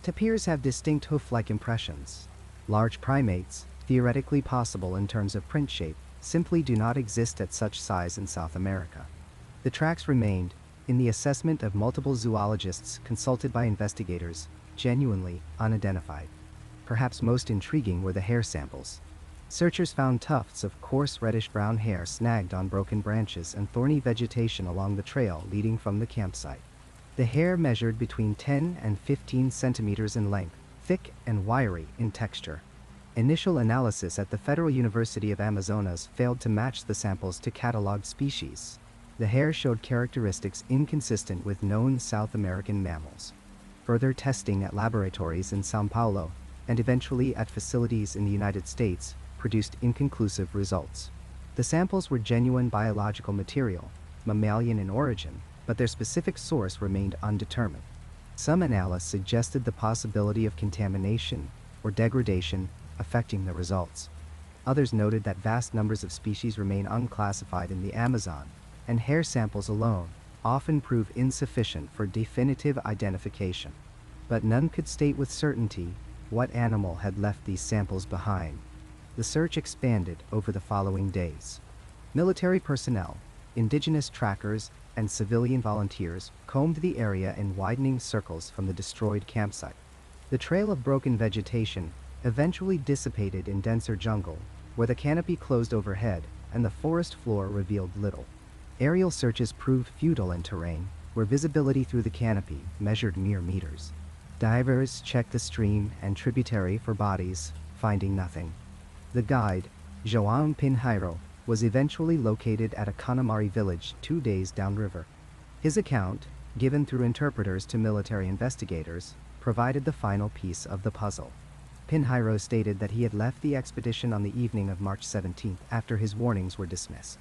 Tapirs have distinct hoof-like impressions. Large primates, theoretically possible in terms of print shape, simply do not exist at such size in South America. The tracks remained, in the assessment of multiple zoologists consulted by investigators, genuinely unidentified. Perhaps most intriguing were the hair samples. Searchers found tufts of coarse reddish-brown hair snagged on broken branches and thorny vegetation along the trail leading from the campsite. The hair measured between 10 and 15 centimeters in length, thick and wiry in texture. Initial analysis at the Federal University of Amazonas failed to match the samples to cataloged species. The hair showed characteristics inconsistent with known South American mammals. Further testing at laboratories in São Paulo, and eventually at facilities in the United States, produced inconclusive results. The samples were genuine biological material, mammalian in origin, but their specific source remained undetermined. Some analysts suggested the possibility of contamination or degradation affecting the results. Others noted that vast numbers of species remain unclassified in the Amazon, and hair samples alone often prove insufficient for definitive identification. But none could state with certainty what animal had left these samples behind. The search expanded over the following days. Military personnel, indigenous trackers, and civilian volunteers combed the area in widening circles from the destroyed campsite. The trail of broken vegetation eventually dissipated in denser jungle, where the canopy closed overhead and the forest floor revealed little. Aerial searches proved futile in terrain, where visibility through the canopy measured mere meters. Divers checked the stream and tributary for bodies, finding nothing. The guide, João Pinheiro, was eventually located at a Canopy village 2 days downriver. His account, given through interpreters to military investigators, provided the final piece of the puzzle. Pinheiro stated that he had left the expedition on the evening of March 17th after his warnings were dismissed.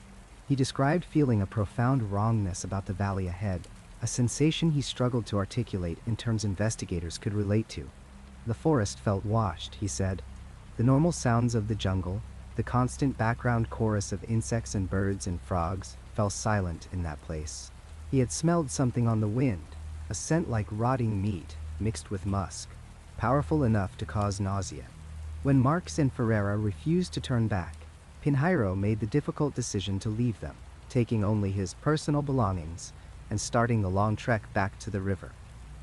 He described feeling a profound wrongness about the valley ahead, a sensation he struggled to articulate in terms investigators could relate to. The forest felt washed, he said. The normal sounds of the jungle, the constant background chorus of insects and birds and frogs, fell silent in that place. He had smelled something on the wind, a scent like rotting meat, mixed with musk, powerful enough to cause nausea. When Marx and Ferreira refused to turn back, Pinheiro made the difficult decision to leave them, taking only his personal belongings and starting the long trek back to the river.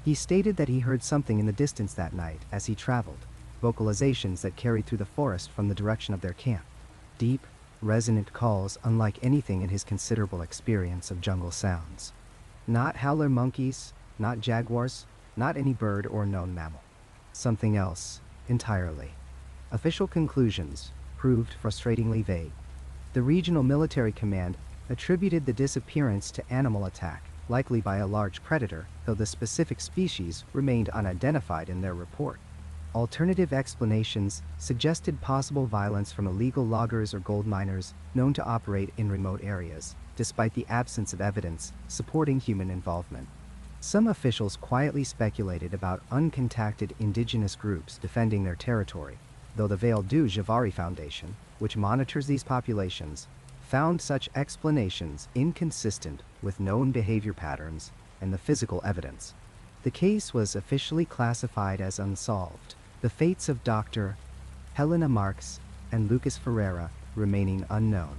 He stated that he heard something in the distance that night as he traveled, vocalizations that carried through the forest from the direction of their camp. Deep, resonant calls unlike anything in his considerable experience of jungle sounds. Not howler monkeys, not jaguars, not any bird or known mammal. Something else, entirely. Official conclusions proved frustratingly vague. The regional military command attributed the disappearance to animal attack, likely by a large predator, though the specific species remained unidentified in their report. Alternative explanations suggested possible violence from illegal loggers or gold miners known to operate in remote areas, despite the absence of evidence supporting human involvement. Some officials quietly speculated about uncontacted indigenous groups defending their territory, though the Vale du Javari Foundation, which monitors these populations, found such explanations inconsistent with known behavior patterns and the physical evidence. The case was officially classified as unsolved, the fates of Dr. Helena Marx and Lucas Ferreira remaining unknown.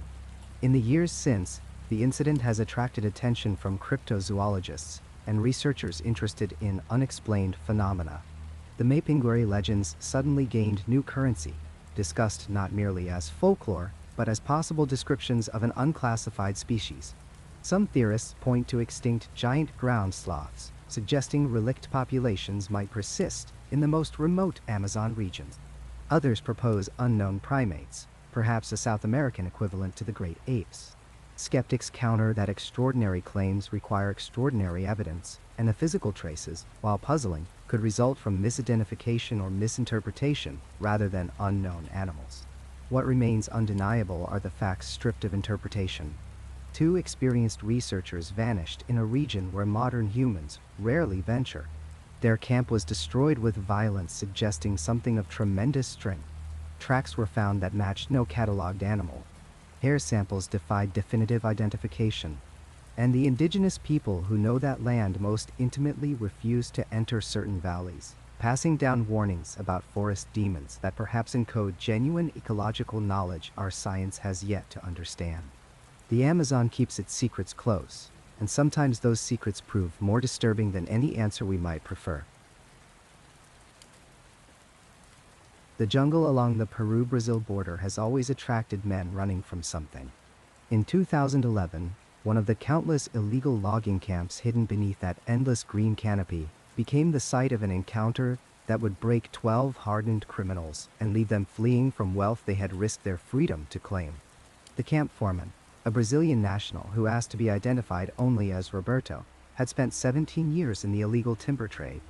In the years since, the incident has attracted attention from cryptozoologists and researchers interested in unexplained phenomena. The Mapinguari legends suddenly gained new currency, discussed not merely as folklore, but as possible descriptions of an unclassified species. Some theorists point to extinct giant ground sloths, suggesting relict populations might persist in the most remote Amazon regions. Others propose unknown primates, perhaps a South American equivalent to the great apes. Skeptics counter that extraordinary claims require extraordinary evidence, and the physical traces, while puzzling, could result from misidentification or misinterpretation rather than unknown animals. What remains undeniable are the facts stripped of interpretation. Two experienced researchers vanished in a region where modern humans rarely venture. Their camp was destroyed with violence, suggesting something of tremendous strength. Tracks were found that matched no cataloged animal. Hair samples defied definitive identification. And the indigenous people who know that land most intimately refused to enter certain valleys, passing down warnings about forest demons that perhaps encode genuine ecological knowledge our science has yet to understand. The Amazon keeps its secrets close, and sometimes those secrets prove more disturbing than any answer we might prefer. The jungle along the Peru-Brazil border has always attracted men running from something. In 2011, one of the countless illegal logging camps hidden beneath that endless green canopy became the site of an encounter that would break 12 hardened criminals and leave them fleeing from wealth they had risked their freedom to claim. The camp foreman, a Brazilian national who asked to be identified only as Roberto, had spent 17 years in the illegal timber trade.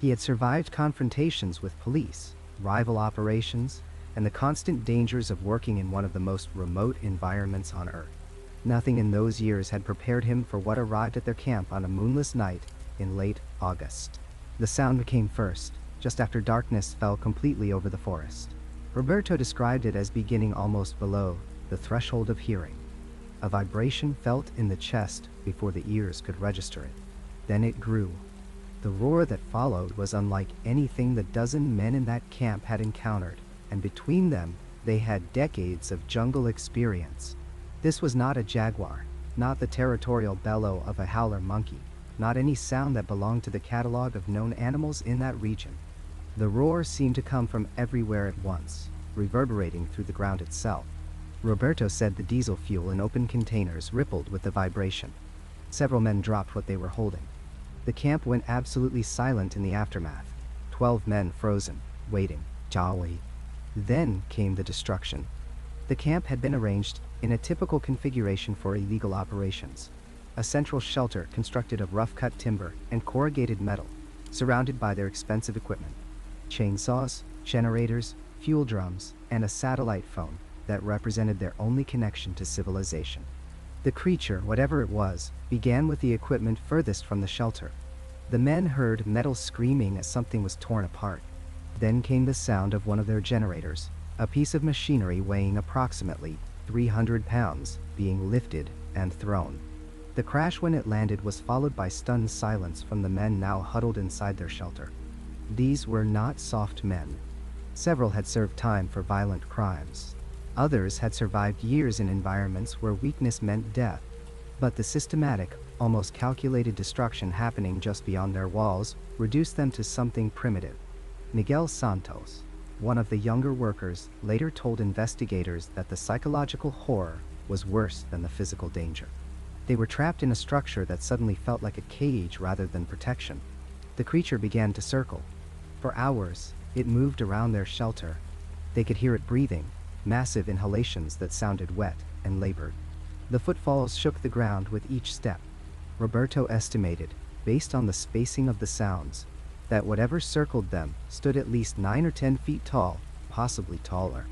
He had survived confrontations with police, rival operations, and the constant dangers of working in one of the most remote environments on Earth. Nothing in those years had prepared him for what arrived at their camp on a moonless night in late August. The sound came first, just after darkness fell completely over the forest. Roberto described it as beginning almost below the threshold of hearing. A vibration felt in the chest before the ears could register it. Then it grew. The roar that followed was unlike anything the dozen men in that camp had encountered, and between them, they had decades of jungle experience. This was not a jaguar, not the territorial bellow of a howler monkey, not any sound that belonged to the catalog of known animals in that region. The roar seemed to come from everywhere at once, reverberating through the ground itself. Roberto said the diesel fuel in open containers rippled with the vibration. Several men dropped what they were holding. The camp went absolutely silent in the aftermath. 12 men frozen, waiting. Javari. Then came the destruction. The camp had been arranged in a typical configuration for illegal operations. A central shelter constructed of rough-cut timber and corrugated metal, surrounded by their expensive equipment. Chainsaws, generators, fuel drums, and a satellite phone that represented their only connection to civilization. The creature, whatever it was, began with the equipment furthest from the shelter. The men heard metal screaming as something was torn apart. Then came the sound of one of their generators, a piece of machinery weighing approximately 300 pounds being lifted and thrown. The crash when it landed was followed by stunned silence from the men now huddled inside their shelter. These were not soft men. Several had served time for violent crimes. Others had survived years in environments where weakness meant death. But the systematic, almost calculated destruction happening just beyond their walls reduced them to something primitive. Miguel Santos, one of the younger workers, later told investigators that the psychological horror was worse than the physical danger. They were trapped in a structure that suddenly felt like a cage rather than protection. The creature began to circle. For hours, it moved around their shelter. They could hear it breathing, massive inhalations that sounded wet and labored. The footfalls shook the ground with each step. Roberto estimated, based on the spacing of the sounds, that whatever circled them stood at least 9 or 10 feet tall, possibly taller.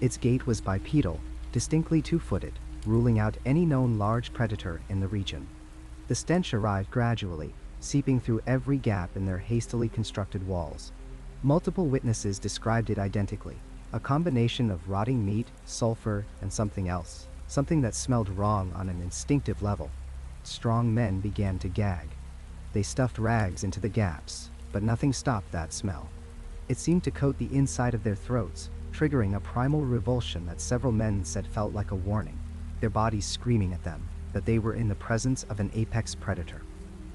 Its gait was bipedal, distinctly two-footed, ruling out any known large predator in the region. The stench arrived gradually, seeping through every gap in their hastily constructed walls. Multiple witnesses described it identically, a combination of rotting meat, sulfur, and something else, something that smelled wrong on an instinctive level. Strong men began to gag. They stuffed rags into the gaps, but nothing stopped that smell. It seemed to coat the inside of their throats, triggering a primal revulsion that several men said felt like a warning, their bodies screaming at them that they were in the presence of an apex predator.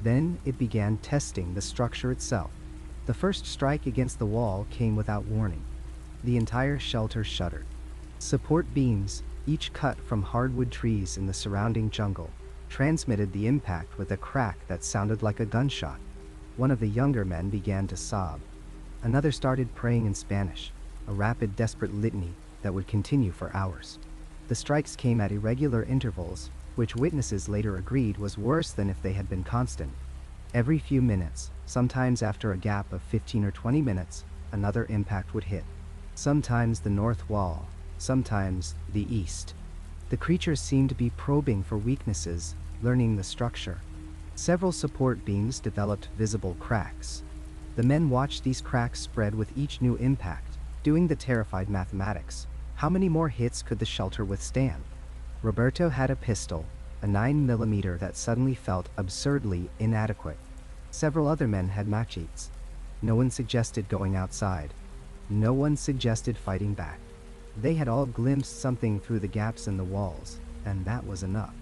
Then it began testing the structure itself. The first strike against the wall came without warning. The entire shelter shuddered. Support beams, each cut from hardwood trees in the surrounding jungle, transmitted the impact with a crack that sounded like a gunshot. One of the younger men began to sob. Another started praying in Spanish, a rapid, desperate litany that would continue for hours. The strikes came at irregular intervals, which witnesses later agreed was worse than if they had been constant. Every few minutes, sometimes after a gap of 15 or 20 minutes, another impact would hit. Sometimes the north wall, sometimes the east. The creature seemed to be probing for weaknesses, learning the structure. Several support beams developed visible cracks. The men watched these cracks spread with each new impact, doing the terrified mathematics. How many more hits could the shelter withstand? Roberto had a pistol, a 9mm that suddenly felt absurdly inadequate. Several other men had machetes. No one suggested going outside. No one suggested fighting back. They had all glimpsed something through the gaps in the walls, and that was enough.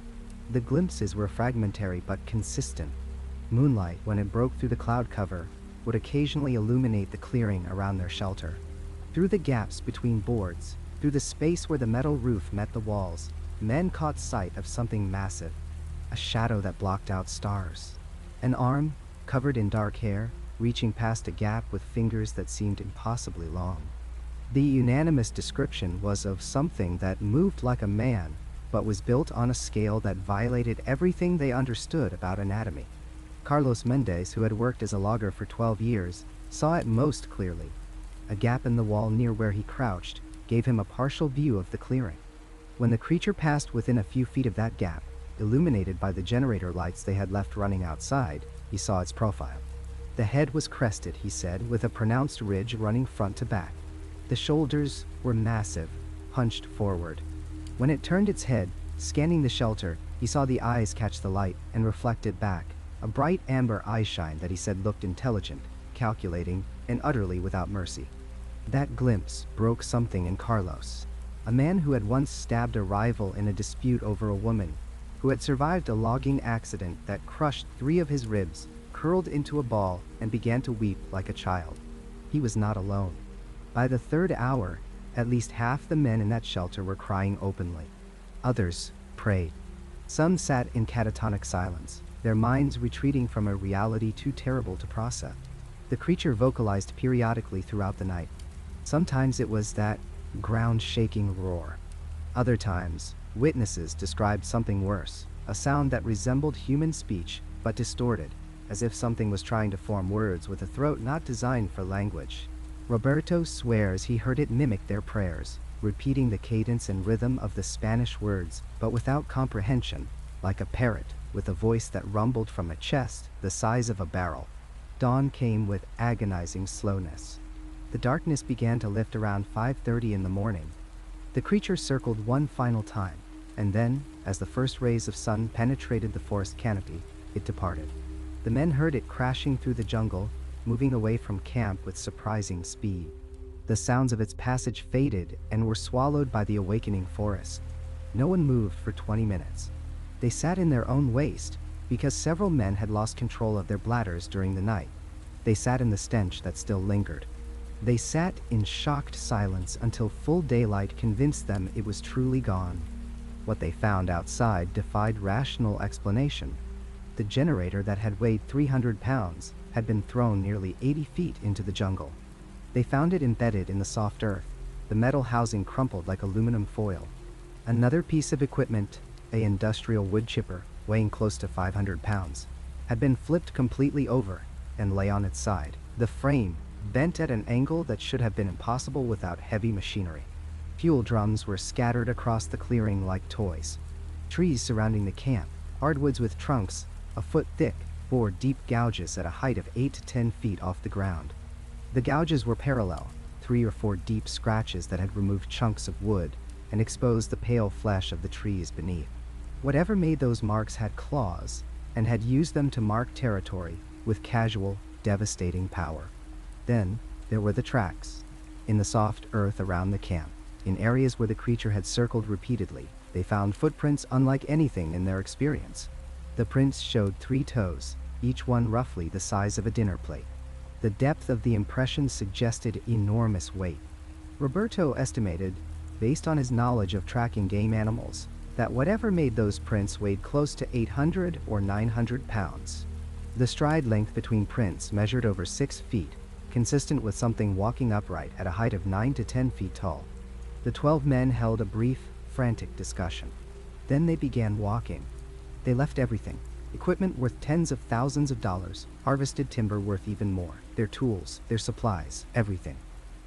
The glimpses were fragmentary but consistent. Moonlight, when it broke through the cloud cover, would occasionally illuminate the clearing around their shelter. Through the gaps between boards, through the space where the metal roof met the walls, men caught sight of something massive, a shadow that blocked out stars. An arm, covered in dark hair, reaching past a gap with fingers that seemed impossibly long. The unanimous description was of something that moved like a man, but was built on a scale that violated everything they understood about anatomy. Carlos Mendez, who had worked as a logger for 12 years, saw it most clearly. A gap in the wall near where he crouched gave him a partial view of the clearing. When the creature passed within a few feet of that gap, illuminated by the generator lights they had left running outside, he saw its profile. The head was crested, he said, with a pronounced ridge running front to back. The shoulders were massive, hunched forward. When it turned its head, scanning the shelter, he saw the eyes catch the light and reflect it back, a bright amber eyeshine that he said looked intelligent, calculating, and utterly without mercy. That glimpse broke something in Carlos, a man who had once stabbed a rival in a dispute over a woman, who had survived a logging accident that crushed 3 of his ribs, curled into a ball, and began to weep like a child. He was not alone. By the 3rd hour, at least half the men in that shelter were crying openly. Others prayed. Some sat in catatonic silence, their minds retreating from a reality too terrible to process. The creature vocalized periodically throughout the night. Sometimes it was that ground-shaking roar. Other times, witnesses described something worse, a sound that resembled human speech but distorted, as if something was trying to form words with a throat not designed for language. Roberto swears he heard it mimic their prayers, repeating the cadence and rhythm of the Spanish words, but without comprehension, like a parrot, with a voice that rumbled from a chest the size of a barrel. Dawn came with agonizing slowness. The darkness began to lift around 5:30 in the morning. The creature circled one final time, and then, as the first rays of sun penetrated the forest canopy, it departed. The men heard it crashing through the jungle, moving away from camp with surprising speed. The sounds of its passage faded and were swallowed by the awakening forest. No one moved for 20 minutes. They sat in their own waste, because several men had lost control of their bladders during the night. They sat in the stench that still lingered. They sat in shocked silence until full daylight convinced them it was truly gone. What they found outside defied rational explanation. The generator that had weighed 300 pounds had been thrown nearly 80 feet into the jungle. They found it embedded in the soft earth, the metal housing crumpled like aluminum foil. Another piece of equipment, an industrial wood chipper weighing close to 500 pounds, had been flipped completely over and lay on its side, the frame bent at an angle that should have been impossible without heavy machinery. Fuel drums were scattered across the clearing like toys. Trees surrounding the camp, hardwoods with trunks a foot thick, bore deep gouges at a height of 8 to 10 feet off the ground. The gouges were parallel, 3 or 4 deep scratches that had removed chunks of wood and exposed the pale flesh of the trees beneath. Whatever made those marks had claws, and had used them to mark territory with casual, devastating power. Then, there were the tracks. In the soft earth around the camp, in areas where the creature had circled repeatedly, they found footprints unlike anything in their experience. The prints showed 3 toes, each one roughly the size of a dinner plate. The depth of the impression suggested enormous weight. Roberto estimated, based on his knowledge of tracking game animals, that whatever made those prints weighed close to 800 or 900 pounds. The stride length between prints measured over 6 feet, consistent with something walking upright at a height of 9 to 10 feet tall. The 12 men held a brief, frantic discussion. Then they began walking. They left everything. Equipment worth tens of thousands of dollars, harvested timber worth even more, their tools, their supplies, everything.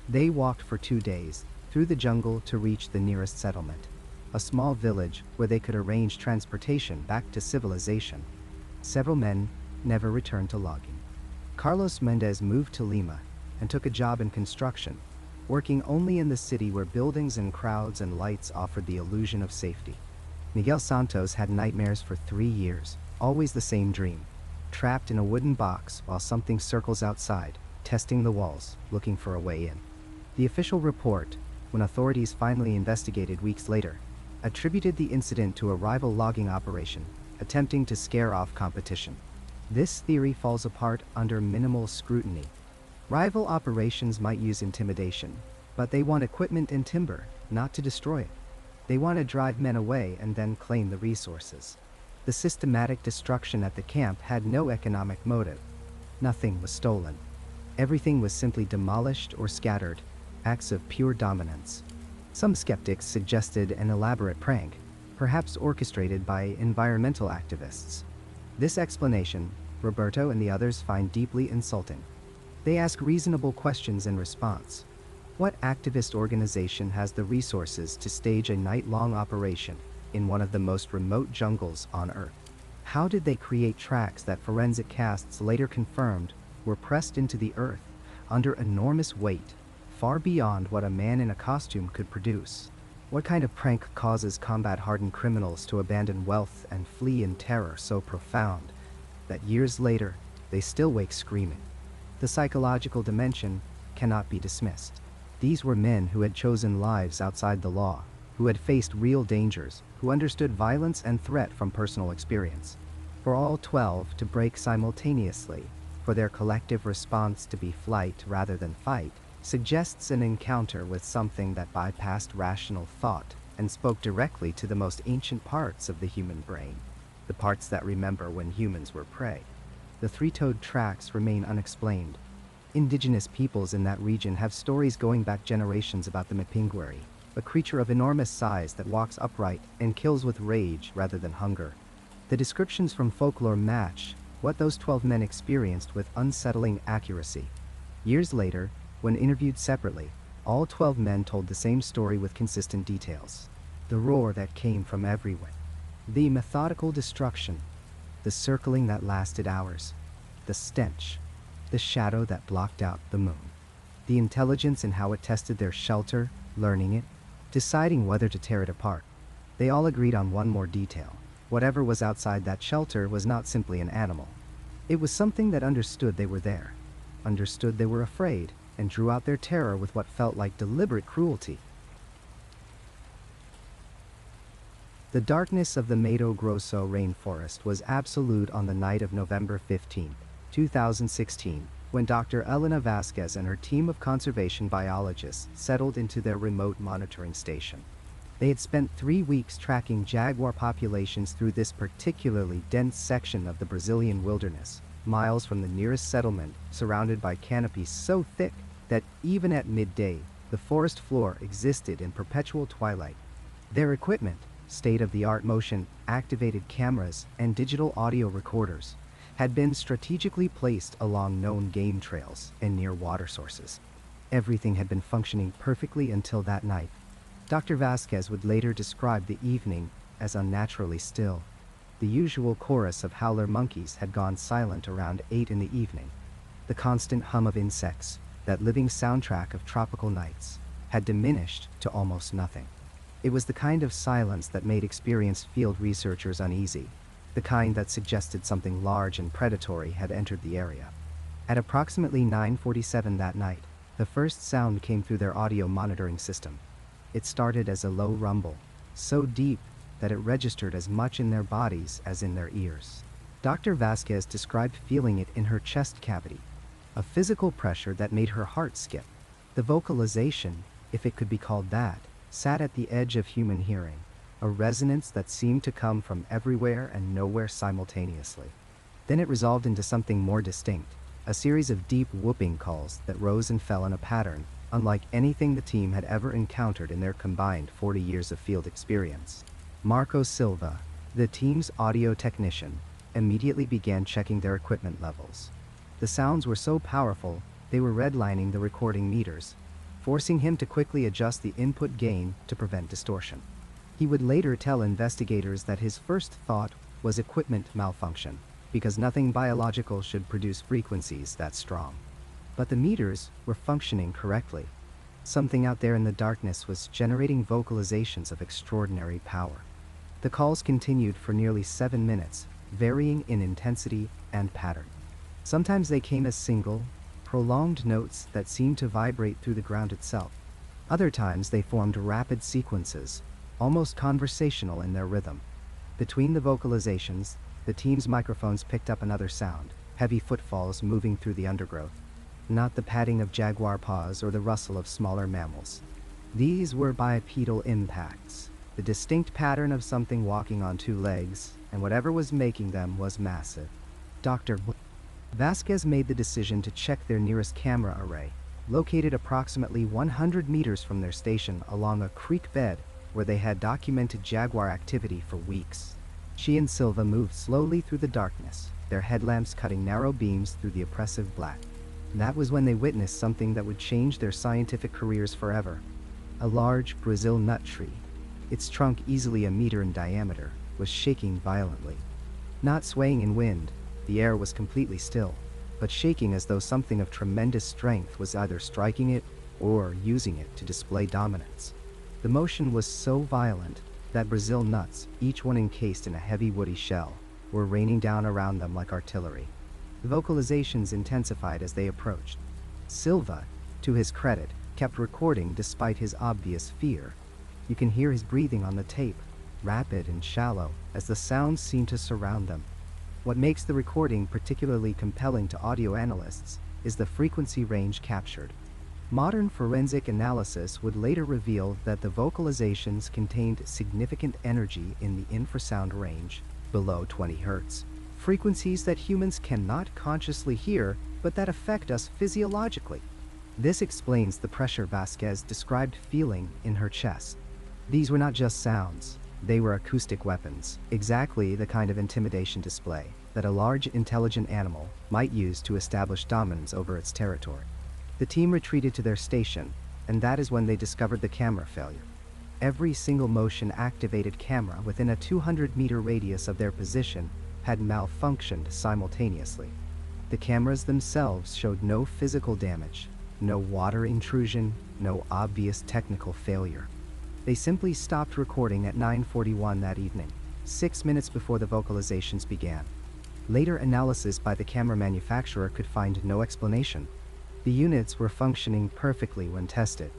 They walked for 2 days, through the jungle to reach the nearest settlement, a small village where they could arrange transportation back to civilization. Several men never returned to logging. Carlos Mendez moved to Lima and took a job in construction, working only in the city where buildings and crowds and lights offered the illusion of safety. Miguel Santos had nightmares for 3 years, always the same dream, trapped in a wooden box while something circles outside, testing the walls, looking for a way in. The official report, when authorities finally investigated weeks later, attributed the incident to a rival logging operation, attempting to scare off competition. This theory falls apart under minimal scrutiny. Rival operations might use intimidation, but they want equipment and timber, not to destroy it. They want to drive men away and then claim the resources. The systematic destruction at the camp had no economic motive. Nothing was stolen. Everything was simply demolished or scattered, acts of pure dominance. Some skeptics suggested an elaborate prank, perhaps orchestrated by environmental activists. This explanation, Roberto and the others find deeply insulting. They ask reasonable questions in response. What activist organization has the resources to stage a night-long operation in one of the most remote jungles on Earth? How did they create tracks that forensic casts later confirmed were pressed into the earth under enormous weight, far beyond what a man in a costume could produce? What kind of prank causes combat-hardened criminals to abandon wealth and flee in terror so profound that years later they still wake screaming? The psychological dimension cannot be dismissed. These were men who had chosen lives outside the law, who had faced real dangers, who understood violence and threat from personal experience. For all 12 to break simultaneously, for their collective response to be flight rather than fight, suggests an encounter with something that bypassed rational thought and spoke directly to the most ancient parts of the human brain, the parts that remember when humans were prey. The 3-toed tracks remain unexplained. Indigenous peoples in that region have stories going back generations about the Mapinguari, a creature of enormous size that walks upright and kills with rage rather than hunger. The descriptions from folklore match what those 12 men experienced with unsettling accuracy. Years later, when interviewed separately, all 12 men told the same story with consistent details. The roar that came from everywhere. The methodical destruction. The circling that lasted hours. The stench. The shadow that blocked out the moon. the intelligence in how it tested their shelter, learning it, deciding whether to tear it apart. They all agreed on one more detail. Whatever was outside that shelter was not simply an animal. It was something that understood they were there, understood they were afraid, and drew out their terror with what felt like deliberate cruelty. The darkness of the Mato Grosso rainforest was absolute on the night of November 15, 2016, when Dr. Elena Vasquez and her team of conservation biologists settled into their remote monitoring station. They had spent 3 weeks tracking jaguar populations through this particularly dense section of the Brazilian wilderness, miles from the nearest settlement, surrounded by canopies so thick that even at midday, the forest floor existed in perpetual twilight. Their equipment, state-of-the-art motion-activated cameras and digital audio recorders, had been strategically placed along known game trails and near water sources. Everything had been functioning perfectly until that night. Dr. Vasquez would later describe the evening as unnaturally still. The usual chorus of howler monkeys had gone silent around 8 in the evening. The constant hum of insects, that living soundtrack of tropical nights, had diminished to almost nothing. It was the kind of silence that made experienced field researchers uneasy, the kind that suggested something large and predatory had entered the area. At approximately 9:47 that night, the first sound came through their audio monitoring system. It started as a low rumble, so deep that it registered as much in their bodies as in their ears. Dr. Vasquez described feeling it in her chest cavity, a physical pressure that made her heart skip. The vocalization, if it could be called that, sat at the edge of human hearing, a resonance that seemed to come from everywhere and nowhere simultaneously. Then it resolved into something more distinct, a series of deep whooping calls that rose and fell in a pattern, unlike anything the team had ever encountered in their combined 40 years of field experience. Marco Silva, the team's audio technician, immediately began checking their equipment levels. The sounds were so powerful, they were redlining the recording meters, forcing him to quickly adjust the input gain to prevent distortion. He would later tell investigators that his first thought was equipment malfunction, because nothing biological should produce frequencies that strong. But the meters were functioning correctly. Something out there in the darkness was generating vocalizations of extraordinary power. The calls continued for nearly 7 minutes, varying in intensity and pattern. Sometimes they came as single, prolonged notes that seemed to vibrate through the ground itself. Other times they formed rapid sequences, almost conversational in their rhythm. Between the vocalizations, the team's microphones picked up another sound, heavy footfalls moving through the undergrowth. Not the padding of jaguar paws or the rustle of smaller mammals. These were bipedal impacts, the distinct pattern of something walking on 2 legs, and whatever was making them was massive. Dr. Vasquez made the decision to check their nearest camera array, located approximately 100 meters from their station along a creek bed where they had documented jaguar activity for weeks. She and Silva moved slowly through the darkness, their headlamps cutting narrow beams through the oppressive black. That was when they witnessed something that would change their scientific careers forever. A large Brazil nut tree, its trunk easily a meter in diameter, was shaking violently. Not swaying in wind, the air was completely still, but shaking as though something of tremendous strength was either striking it or using it to display dominance. The motion was so violent that Brazil nuts, each one encased in a heavy woody shell, were raining down around them like artillery. The vocalizations intensified as they approached. Silva, to his credit, kept recording despite his obvious fear. You can hear his breathing on the tape, rapid and shallow, as the sounds seem to surround them. What makes the recording particularly compelling to audio analysts is the frequency range captured. Modern forensic analysis would later reveal that the vocalizations contained significant energy in the infrasound range, below 20 Hz. Frequencies that humans cannot consciously hear, but that affect us physiologically. This explains the pressure Vasquez described feeling in her chest. These were not just sounds, they were acoustic weapons, exactly the kind of intimidation display that a large, intelligent animal might use to establish dominance over its territory. The team retreated to their station, and that is when they discovered the camera failure. Every single motion-activated camera within a 200-meter radius of their position had malfunctioned simultaneously. The cameras themselves showed no physical damage, No water intrusion, no obvious technical failure. They simply stopped recording at 9:41 that evening, 6 minutes before the vocalizations began. Later analysis by the camera manufacturer could find no explanation. The units were functioning perfectly when tested.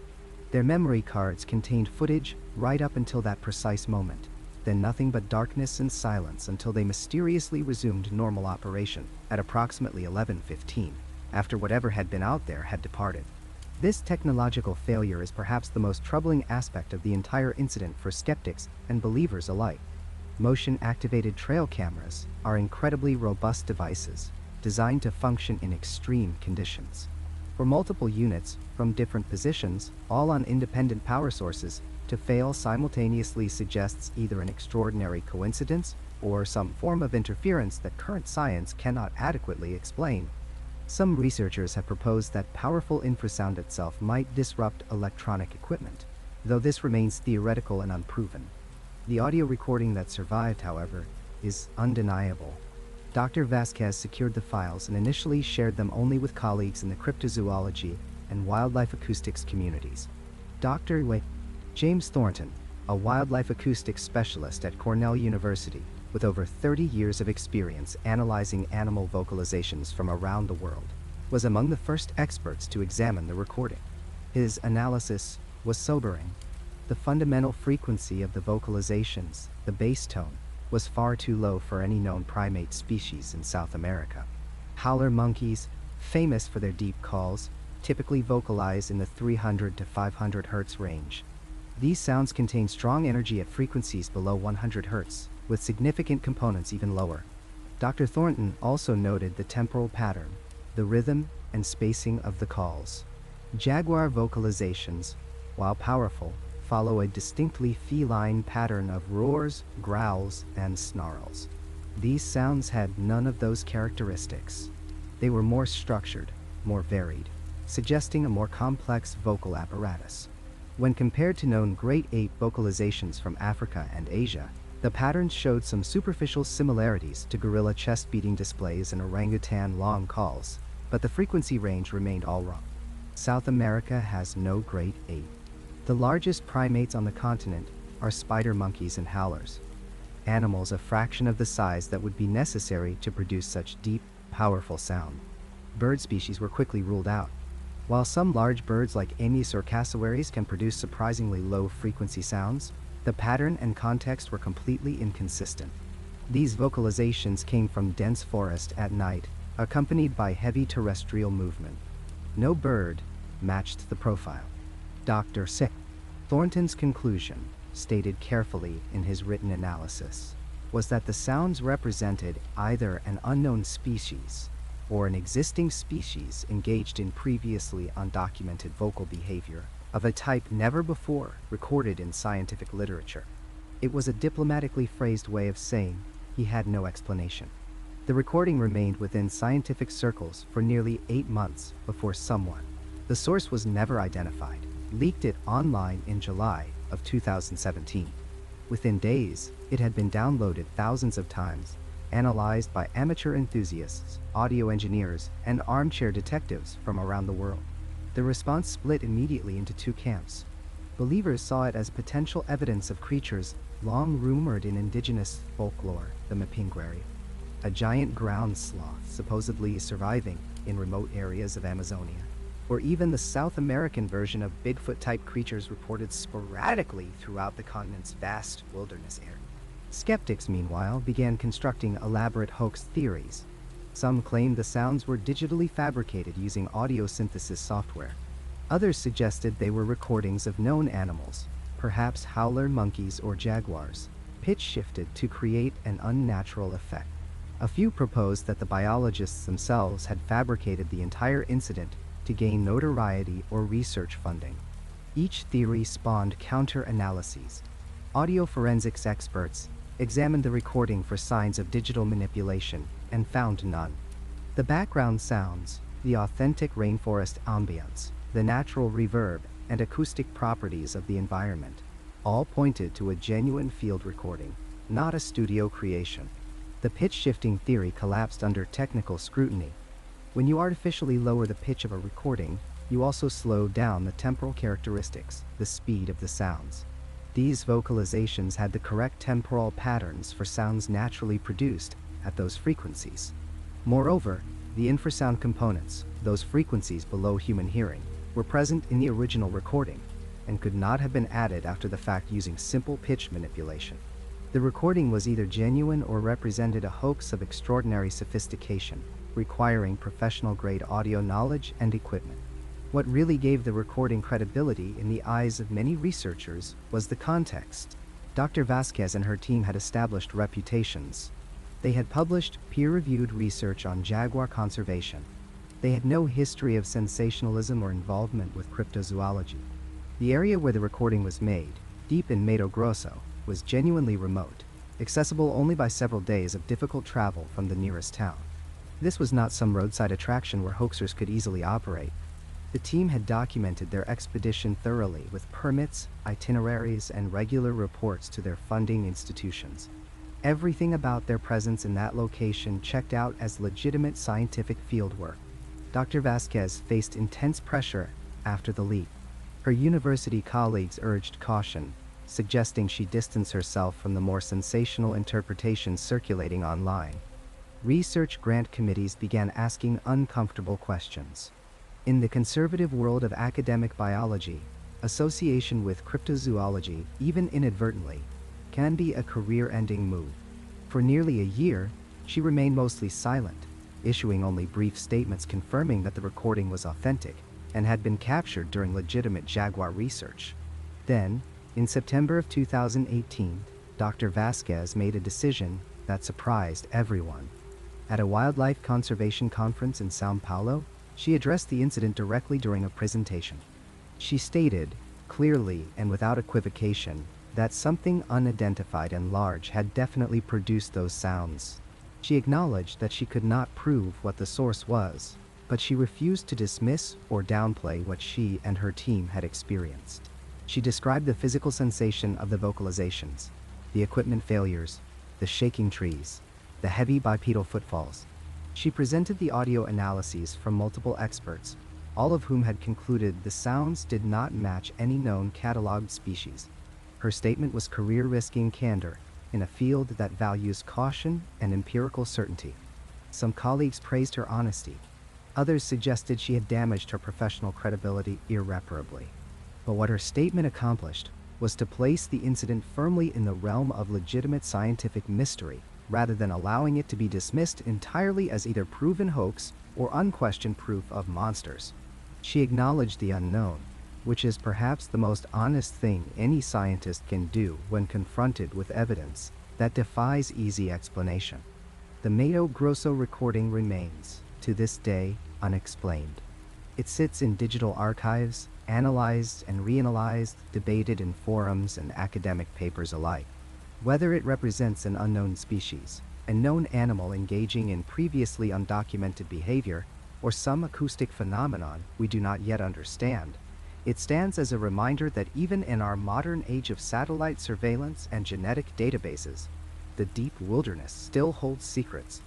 Their memory cards contained footage right up until that precise moment, then nothing but darkness and silence until they mysteriously resumed normal operation at approximately 11:15, after whatever had been out there had departed. This technological failure is perhaps the most troubling aspect of the entire incident for skeptics and believers alike. Motion-activated trail cameras are incredibly robust devices designed to function in extreme conditions. For multiple units from different positions, all on independent power sources, to fail simultaneously suggests either an extraordinary coincidence or some form of interference that current science cannot adequately explain. Some researchers have proposed that powerful infrasound itself might disrupt electronic equipment, though this remains theoretical and unproven. The audio recording that survived, however, is undeniable. Dr. Vasquez secured the files and initially shared them only with colleagues in the cryptozoology and wildlife acoustics communities. Dr. James Thornton, a wildlife acoustics specialist at Cornell University with over 30 years of experience analyzing animal vocalizations from around the world, was among the first experts to examine the recording. His analysis was sobering. The fundamental frequency of the vocalizations, the bass tone, was far too low for any known primate species in South America. Howler monkeys, famous for their deep calls, typically vocalize in the 300 to 500 Hz range. These sounds contain strong energy at frequencies below 100 Hz, with significant components even lower. Dr. Thornton also noted the temporal pattern, the rhythm and spacing of the calls. Jaguar vocalizations, while powerful, follow a distinctly feline pattern of roars, growls, and snarls. These sounds had none of those characteristics. They were more structured, more varied, suggesting a more complex vocal apparatus. When compared to known great ape vocalizations from Africa and Asia, the patterns showed some superficial similarities to gorilla chest-beating displays and orangutan long calls, but the frequency range remained all wrong. South America has no great ape. The largest primates on the continent are spider monkeys and howlers, animals a fraction of the size that would be necessary to produce such deep, powerful sound. Bird species were quickly ruled out. While some large birds like emus or cassowaries can produce surprisingly low-frequency sounds, the pattern and context were completely inconsistent. These vocalizations came from dense forest at night, accompanied by heavy terrestrial movement. No bird matched the profile. Dr. Thornton's conclusion, stated carefully in his written analysis, was that the sounds represented either an unknown species or an existing species engaged in previously undocumented vocal behavior of a type never before recorded in scientific literature. It was a diplomatically phrased way of saying he had no explanation. The recording remained within scientific circles for nearly 8 months before someone, the source was never identified, leaked it online in July of 2017. Within days, it had been downloaded thousands of times, analyzed by amateur enthusiasts, audio engineers, and armchair detectives from around the world. The response split immediately into two camps. Believers saw it as potential evidence of creatures long rumored in indigenous folklore, the Mapinguari, a giant ground sloth supposedly surviving in remote areas of Amazonia, or even the South American version of Bigfoot-type creatures reported sporadically throughout the continent's vast wilderness area. Skeptics, meanwhile, began constructing elaborate hoax theories. Some claimed the sounds were digitally fabricated using audio synthesis software. Others suggested they were recordings of known animals, perhaps howler monkeys or jaguars, pitch shifted to create an unnatural effect. A few proposed that the biologists themselves had fabricated the entire incident to gain notoriety or research funding. Each theory spawned counter-analyses. Audio forensics experts examined the recording for signs of digital manipulation and found none. The background sounds, the authentic rainforest ambience, the natural reverb, and acoustic properties of the environment all pointed to a genuine field recording, not a studio creation. The pitch-shifting theory collapsed under technical scrutiny. When you artificially lower the pitch of a recording, you also slow down the temporal characteristics, the speed of the sounds. These vocalizations had the correct temporal patterns for sounds naturally produced at those frequencies. Moreover, the infrasound components, those frequencies below human hearing, were present in the original recording and could not have been added after the fact using simple pitch manipulation. The recording was either genuine or represented a hoax of extraordinary sophistication, requiring professional-grade audio knowledge and equipment. What really gave the recording credibility in the eyes of many researchers was the context. Dr. Vasquez and her team had established reputations. They had published peer-reviewed research on jaguar conservation. They had no history of sensationalism or involvement with cryptozoology. The area where the recording was made, deep in Mato Grosso, was genuinely remote, accessible only by several days of difficult travel from the nearest town. This was not some roadside attraction where hoaxers could easily operate. The team had documented their expedition thoroughly with permits, itineraries, and regular reports to their funding institutions. Everything about their presence in that location checked out as legitimate scientific fieldwork. Dr. Vasquez faced intense pressure after the leap. Her university colleagues urged caution, suggesting she distance herself from the more sensational interpretations circulating online. Research grant committees began asking uncomfortable questions. In the conservative world of academic biology, association with cryptozoology, even inadvertently, can be a career-ending move. For nearly a year, she remained mostly silent, issuing only brief statements confirming that the recording was authentic and had been captured during legitimate jaguar research. Then, in September of 2018, Dr. Vasquez made a decision that surprised everyone. At a wildlife conservation conference in São Paulo, she addressed the incident directly during a presentation. She stated, clearly and without equivocation, that something unidentified and large had definitely produced those sounds. She acknowledged that she could not prove what the source was, but she refused to dismiss or downplay what she and her team had experienced. She described the physical sensation of the vocalizations, the equipment failures, the shaking trees, the heavy bipedal footfalls. She presented the audio analyses from multiple experts, all of whom had concluded the sounds did not match any known cataloged species. Her statement was career-risking candor in a field that values caution and empirical certainty. Some colleagues praised her honesty. Others suggested she had damaged her professional credibility irreparably. But what her statement accomplished was to place the incident firmly in the realm of legitimate scientific mystery, rather than allowing it to be dismissed entirely as either proven hoax or unquestioned proof of monsters. She acknowledged the unknown, which is perhaps the most honest thing any scientist can do when confronted with evidence that defies easy explanation. The Mato Grosso recording remains, to this day, unexplained. It sits in digital archives, analyzed and reanalyzed, debated in forums and academic papers alike. Whether it represents an unknown species, a known animal engaging in previously undocumented behavior, or some acoustic phenomenon we do not yet understand, it stands as a reminder that even in our modern age of satellite surveillance and genetic databases, the deep wilderness still holds secrets.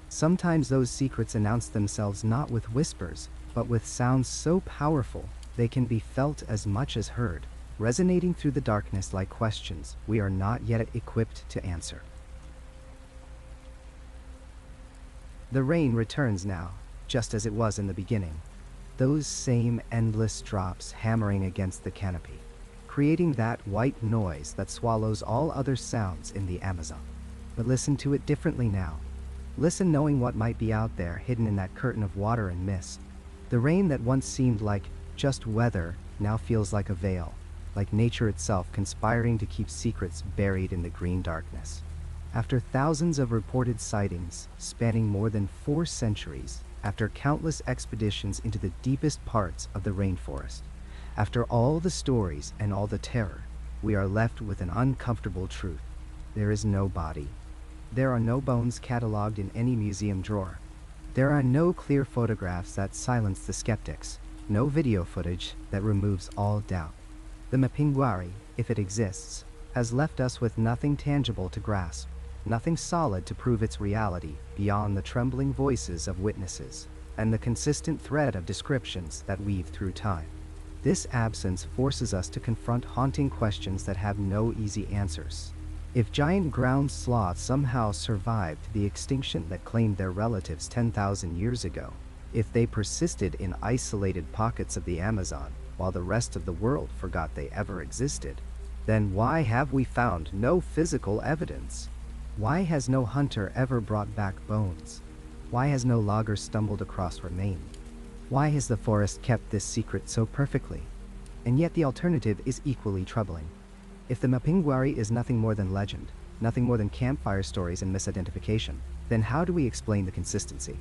Sometimes those secrets announce themselves not with whispers, but with sounds so powerful they can be felt as much as heard, resonating through the darkness like questions we are not yet equipped to answer. The rain returns now, just as it was in the beginning. Those same endless drops hammering against the canopy, creating that white noise that swallows all other sounds in the Amazon. But listen to it differently now. Listen knowing what might be out there hidden in that curtain of water and mist. The rain that once seemed like just weather now feels like a veil, like nature itself conspiring to keep secrets buried in the green darkness. After thousands of reported sightings spanning more than 4 centuries, after countless expeditions into the deepest parts of the rainforest, after all the stories and all the terror, we are left with an uncomfortable truth. There is no body. There are no bones cataloged in any museum drawer. There are no clear photographs that silence the skeptics, no video footage that removes all doubt. The Mapinguari, if it exists, has left us with nothing tangible to grasp, nothing solid to prove its reality beyond the trembling voices of witnesses. and the consistent thread of descriptions that weave through time. This absence forces us to confront haunting questions that have no easy answers. If giant ground sloths somehow survived the extinction that claimed their relatives 10,000 years ago, if they persisted in isolated pockets of the Amazon while the rest of the world forgot they ever existed, then why have we found no physical evidence? Why has no hunter ever brought back bones? Why has no logger stumbled across remains? Why has the forest kept this secret so perfectly? And yet the alternative is equally troubling. If the Mapinguari is nothing more than legend, nothing more than campfire stories and misidentification, then how do we explain the consistency?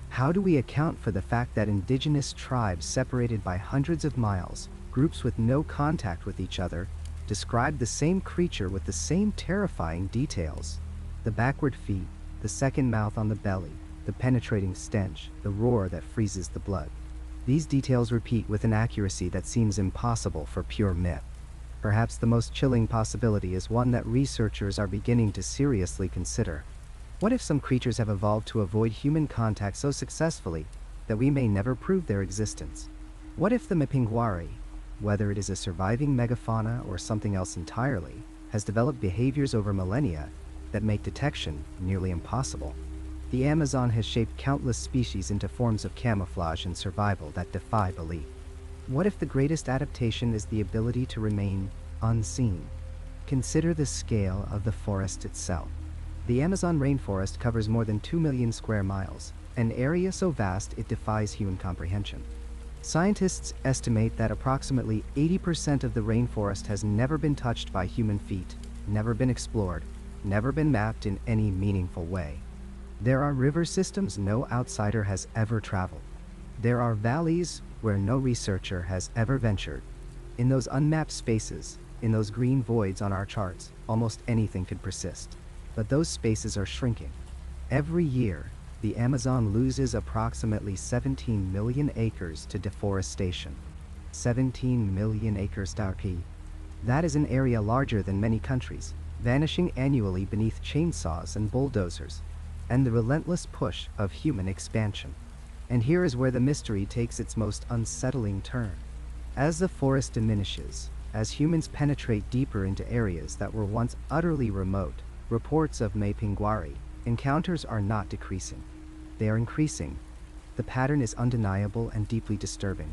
How do we account for the fact that indigenous tribes separated by hundreds of miles, groups with no contact with each other, describe the same creature with the same terrifying details? The backward feet, the second mouth on the belly, the penetrating stench, the roar that freezes the blood. These details repeat with an accuracy that seems impossible for pure myth. Perhaps the most chilling possibility is one that researchers are beginning to seriously consider. What if some creatures have evolved to avoid human contact so successfully that we may never prove their existence? What if the Mapinguari, whether it is a surviving megafauna or something else entirely, has developed behaviors over millennia that make detection nearly impossible? The Amazon has shaped countless species into forms of camouflage and survival that defy belief. What if the greatest adaptation is the ability to remain unseen? Consider the scale of the forest itself. The Amazon rainforest covers more than 2 million square miles, an area so vast it defies human comprehension. Scientists estimate that approximately 80% of the rainforest has never been touched by human feet, never been explored, never been mapped in any meaningful way. There are river systems no outsider has ever traveled. There are valleys where no researcher has ever ventured. In those unmapped spaces, in those green voids on our charts, almost anything could persist. But those spaces are shrinking. Every year, the Amazon loses approximately 17 million acres to deforestation. 17 million acres d'archi. That is an area larger than many countries, vanishing annually beneath chainsaws and bulldozers, and the relentless push of human expansion. And here is where the mystery takes its most unsettling turn. As the forest diminishes, as humans penetrate deeper into areas that were once utterly remote, reports of Mapinguari encounters are not decreasing. They are increasing. The pattern is undeniable and deeply disturbing.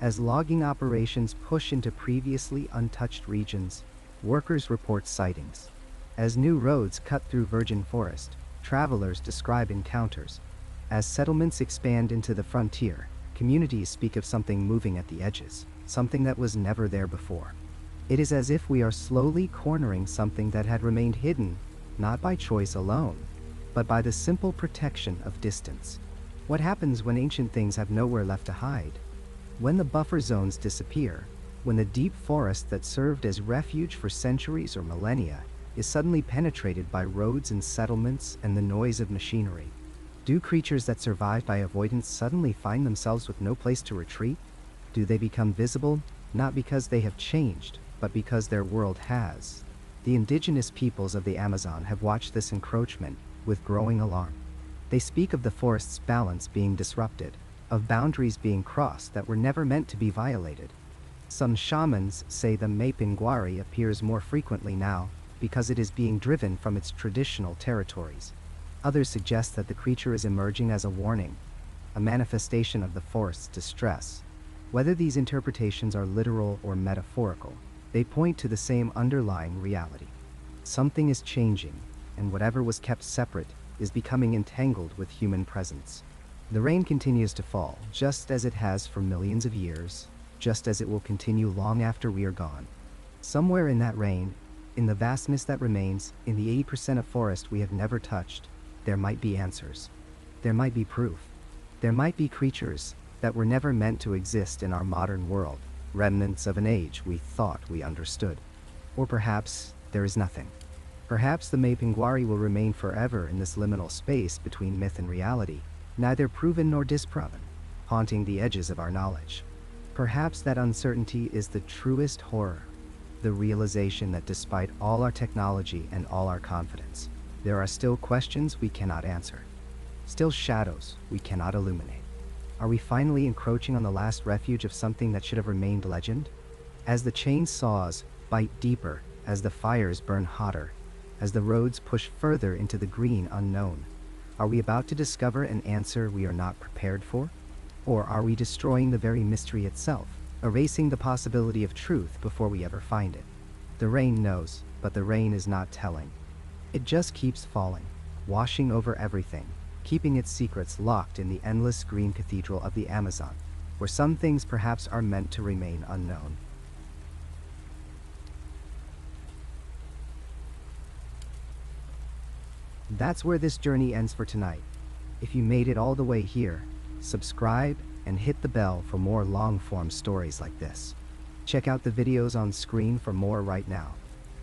As logging operations push into previously untouched regions, workers report sightings. As new roads cut through virgin forest, travelers describe encounters. As settlements expand into the frontier, communities speak of something moving at the edges, something that was never there before. It is as if we are slowly cornering something that had remained hidden, not by choice alone, but by the simple protection of distance. What happens when ancient things have nowhere left to hide? When the buffer zones disappear, when the deep forest that served as refuge for centuries or millennia is suddenly penetrated by roads and settlements and the noise of machinery, do creatures that survive by avoidance suddenly find themselves with no place to retreat? Do they become visible, not because they have changed, but because their world has? The indigenous peoples of the Amazon have watched this encroachment with growing alarm. They speak of the forest's balance being disrupted, of boundaries being crossed that were never meant to be violated. Some shamans say the Mapinguari appears more frequently now because it is being driven from its traditional territories. Others suggest that the creature is emerging as a warning, a manifestation of the forest's distress. Whether these interpretations are literal or metaphorical, they point to the same underlying reality. Something is changing, and whatever was kept separate is becoming entangled with human presence. The rain continues to fall, just as it has for millions of years, just as it will continue long after we are gone. Somewhere in that rain, in the vastness that remains, in the 80% of forest we have never touched, there might be answers. There might be proof. There might be creatures that were never meant to exist in our modern world, remnants of an age we thought we understood. Or perhaps there is nothing. Perhaps the Mapinguari will remain forever in this liminal space between myth and reality, neither proven nor disproven, haunting the edges of our knowledge. Perhaps that uncertainty is the truest horror, the realization that despite all our technology and all our confidence, there are still questions we cannot answer, still shadows we cannot illuminate. Are we finally encroaching on the last refuge of something that should have remained legend? As the chainsaws bite deeper, as the fires burn hotter, as the roads push further into the green unknown, are we about to discover an answer we are not prepared for? Or are we destroying the very mystery itself, erasing the possibility of truth before we ever find it? The rain knows, but the rain is not telling. It just keeps falling, washing over everything, keeping its secrets locked in the endless green cathedral of the Amazon, where some things perhaps are meant to remain unknown. That's where this journey ends for tonight. If you made it all the way here, subscribe and hit the bell for more long-form stories like this. Check out the videos on screen for more right now.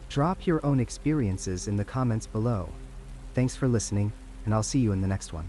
Drop your own experiences in the comments below. Thanks for listening, and I'll see you in the next one.